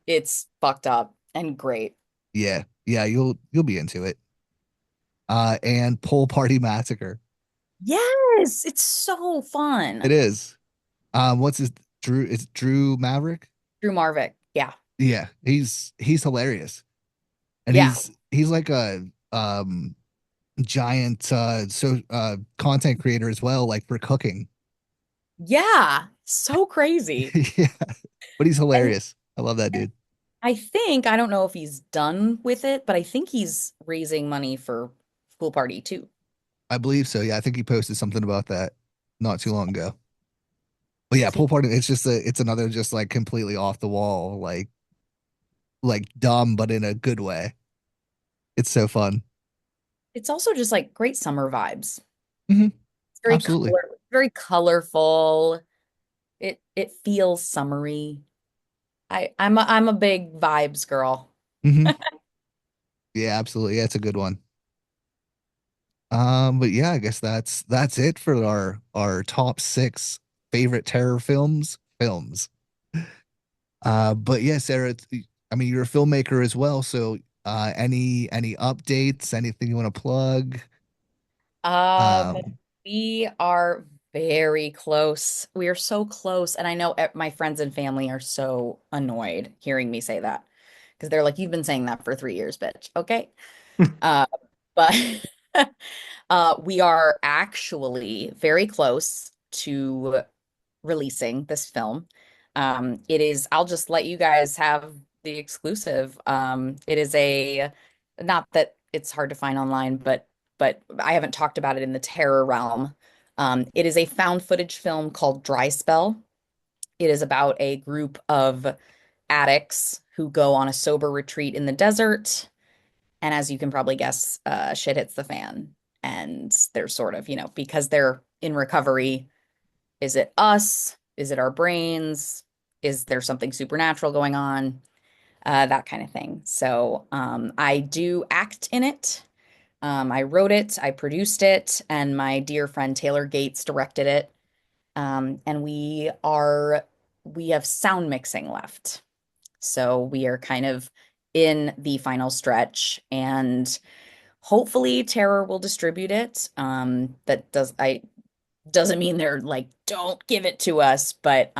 It's fucked up and great. Yeah, yeah, you'll be into it. And Pole Party Massacre. Yes, it's so It fun. is. What's his Drew? It's Drew Maverick. Drew Marvick. Yeah. Yeah, he's hilarious, and Yeah. he's like a giant content creator as well, like for cooking. Yeah. So crazy. Yeah, but he's And hilarious. I love that dude. I don't know if he's done with it, but I think he's raising money for Pool Party too. I believe so. Yeah, I think he posted something about that not too long ago. But yeah, I think Pool Party. It's another just like completely off the wall, like dumb, but in a good way. It's so fun. it's also just like great summer vibes. Hmm. It's very Absolutely. very colorful. It feels summery. I'm a big vibes girl. Hmm. Yeah, absolutely. Yeah, it's a good one. But yeah, I guess that's it for our top six favorite terror films. But yeah, Sarah, I mean, you're a filmmaker as well, so any updates, anything you want to plug? Um, Um, we are very close. We are so close, and I know my friends and family are so annoyed hearing me say that because they're like, "You've been saying that for 3 years, bitch." Okay. Uh, but we are actually very close to releasing this film. I'll just let you guys have the exclusive. It is not that it's hard to find online, but I haven't talked about it in the terror realm. It is a found footage film called Dry Spell. It is about a group of addicts who go on a sober retreat in the desert. And as you can probably guess, shit hits the fan. And they're sort of, because they're in recovery, is it us? Is it our brains? Is there something supernatural going on? That kind of thing. So I do act in it. I wrote it, I produced it, and my dear friend Taylor Gates directed it. And we have sound mixing left. So we are kind of in the final stretch, and hopefully Terror will distribute it. That doesn't mean they're like, don't give it to us, but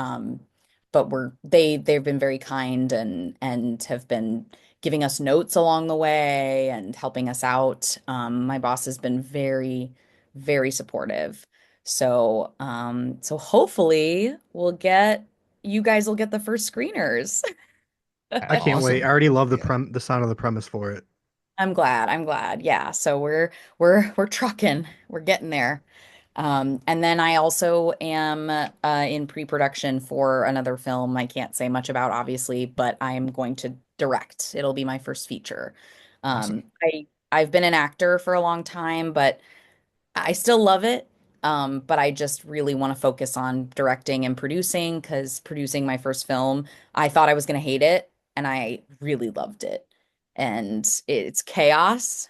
they've been very kind and have been giving us notes along the way and helping us out. My boss has been very, very supportive. So hopefully you guys will get the first screeners. I can't wait. I awesome. already love Yeah. the sound of the premise for it. I'm glad. I'm glad. Yeah. So we're trucking. We're getting there. And then I also am in pre-production for another film I can't say much about, obviously, but I'm going to direct. It'll be my first feature. Awesome. I've been an actor for a long time, but I still love it. But I just really want to focus on directing and producing because producing my first film, I thought I was going to hate it, and I really loved it. And it's chaos,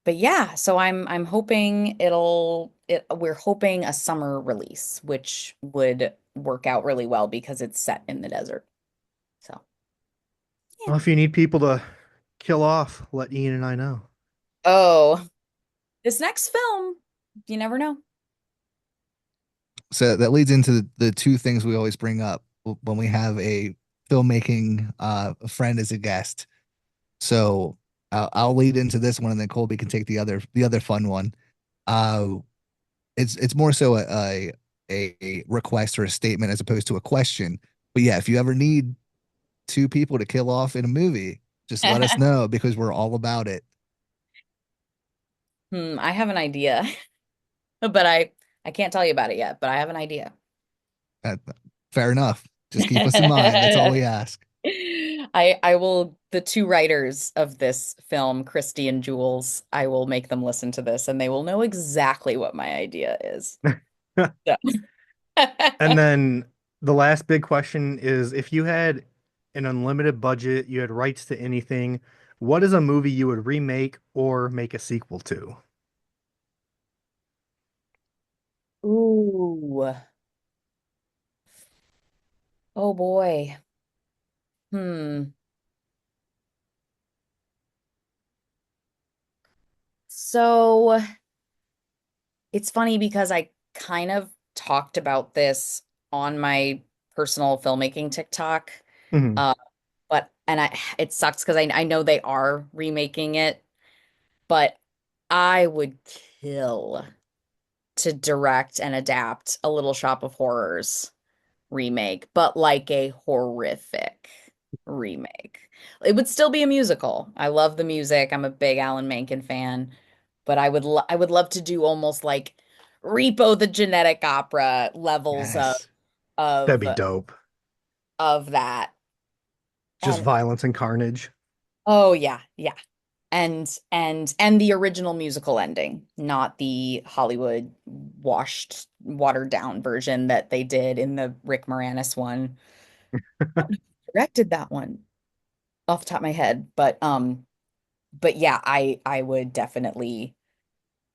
but yeah, so I'm hoping we're hoping a summer release, which would work out really well because it's set in the desert. So, yeah. Well, if you need people to kill off, let Ian and I know. Oh, this next film, you never know. So that leads into the two things we always bring up when we have a filmmaking friend as a guest. So I'll lead into this one, and then Colby can take the other fun one. Uh, it's more so a request or a statement as opposed to a question. But yeah, if you ever need two people to kill off in a movie, just let us know because we're all about it. I have an idea, but I can't tell you about it yet, but I have an idea. Uh, Fair enough. Just keep us in mind. That's all we ask. I will the two writers of this film, Christy and Jules, I will make them listen to this and they will know exactly what my idea is. So. And then the last big question is if you had an unlimited budget, you had rights to anything, what is a movie you would remake or make a sequel to? Ooh. Oh boy. Hmm. So it's funny because I kind of talked about this on my personal filmmaking TikTok. Mhm. Uh, but and it sucks because I know they are remaking it, but I would kill to direct and adapt a Little Shop of Horrors remake, but like a horrific remake. It would still be a musical. I love the music. I'm a big Alan Menken fan, but I would love to do almost like Repo the Genetic Opera levels Yes. That'd of be dope. of that. Just And violence and carnage. oh yeah, yeah. And the original musical ending, not the Hollywood washed, watered down version that they did in the Rick Moranis one. Directed that one off the top of my head, but yeah, I would definitely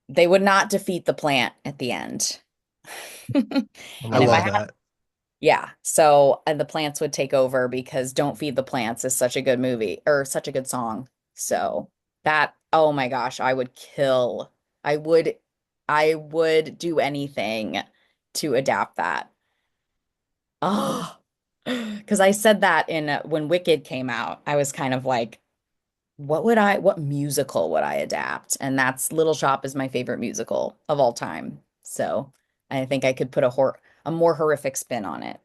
they would not defeat the plant at the end. I And if I love had that. yeah, so and the plants would take over because Don't Feed the Plants is such a good movie or such a good song. So that, oh my gosh, I would kill. I would I would do anything to adapt that. Oh, because I said that in when Wicked came out, I was kind of like, what musical would I adapt? And that's Little Shop is my favorite musical of all time. So I think I could put a more horrific spin on it.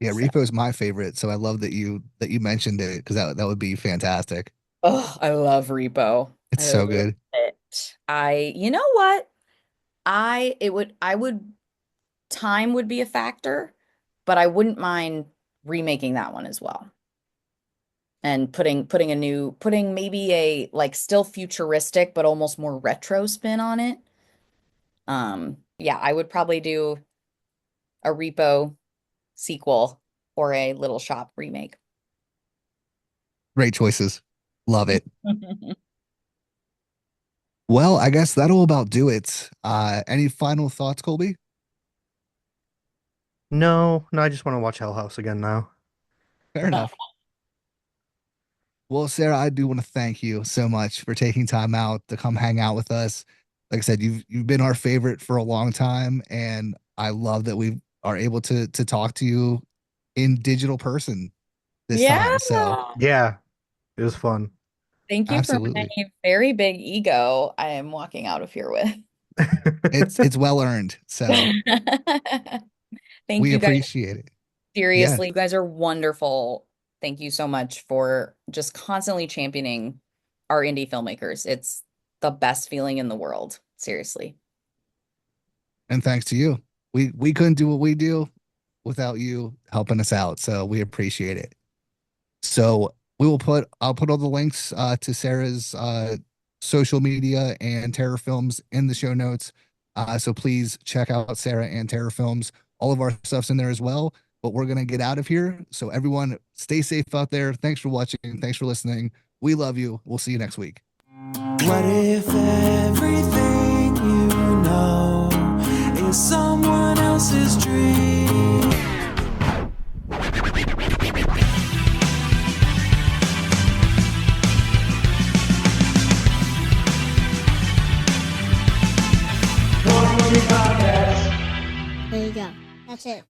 Yeah, So. Repo's my favorite, so I love that you mentioned it because that would be fantastic. Oh, I love Repo. It's I so love good. it. You know what? I would, time would be a factor, but I wouldn't mind remaking that one as well. And putting maybe a like still futuristic, but almost more retro spin on it. Yeah, I would probably do a Repo sequel or a Little Shop remake. Great choices. Love it. Well, I guess that'll about do it. Any final thoughts, Colby? No, no, I just want to watch Hell House again now. Fair enough. Well, Sarah, I do want to thank you so much for taking time out to come hang out with us. Like I said, you've been our favorite for a long time, and I love that we are able to talk to you in digital person this Yeah. time. So Yeah, it was fun. Thank you for my absolutely. very big ego I am walking out of here with. It's well earned. So Thank we you guys. appreciate it. Yeah. Seriously, you guys are wonderful. Thank you so much for just constantly championing our indie filmmakers. It's the best feeling in the world. Seriously. And thanks to you. We couldn't do what we do without you helping us out. So we appreciate it. So I'll put all the links to Sarah's social media and Terror Films in the show notes. So please check out Sarah and Terror Films. All of our stuff's in there as well. But we're gonna get out of here. So everyone, stay safe out there. Thanks for watching. Thanks for listening. We love you. We'll see you next week. What if everything you know is someone else's dream? There you go. That's it.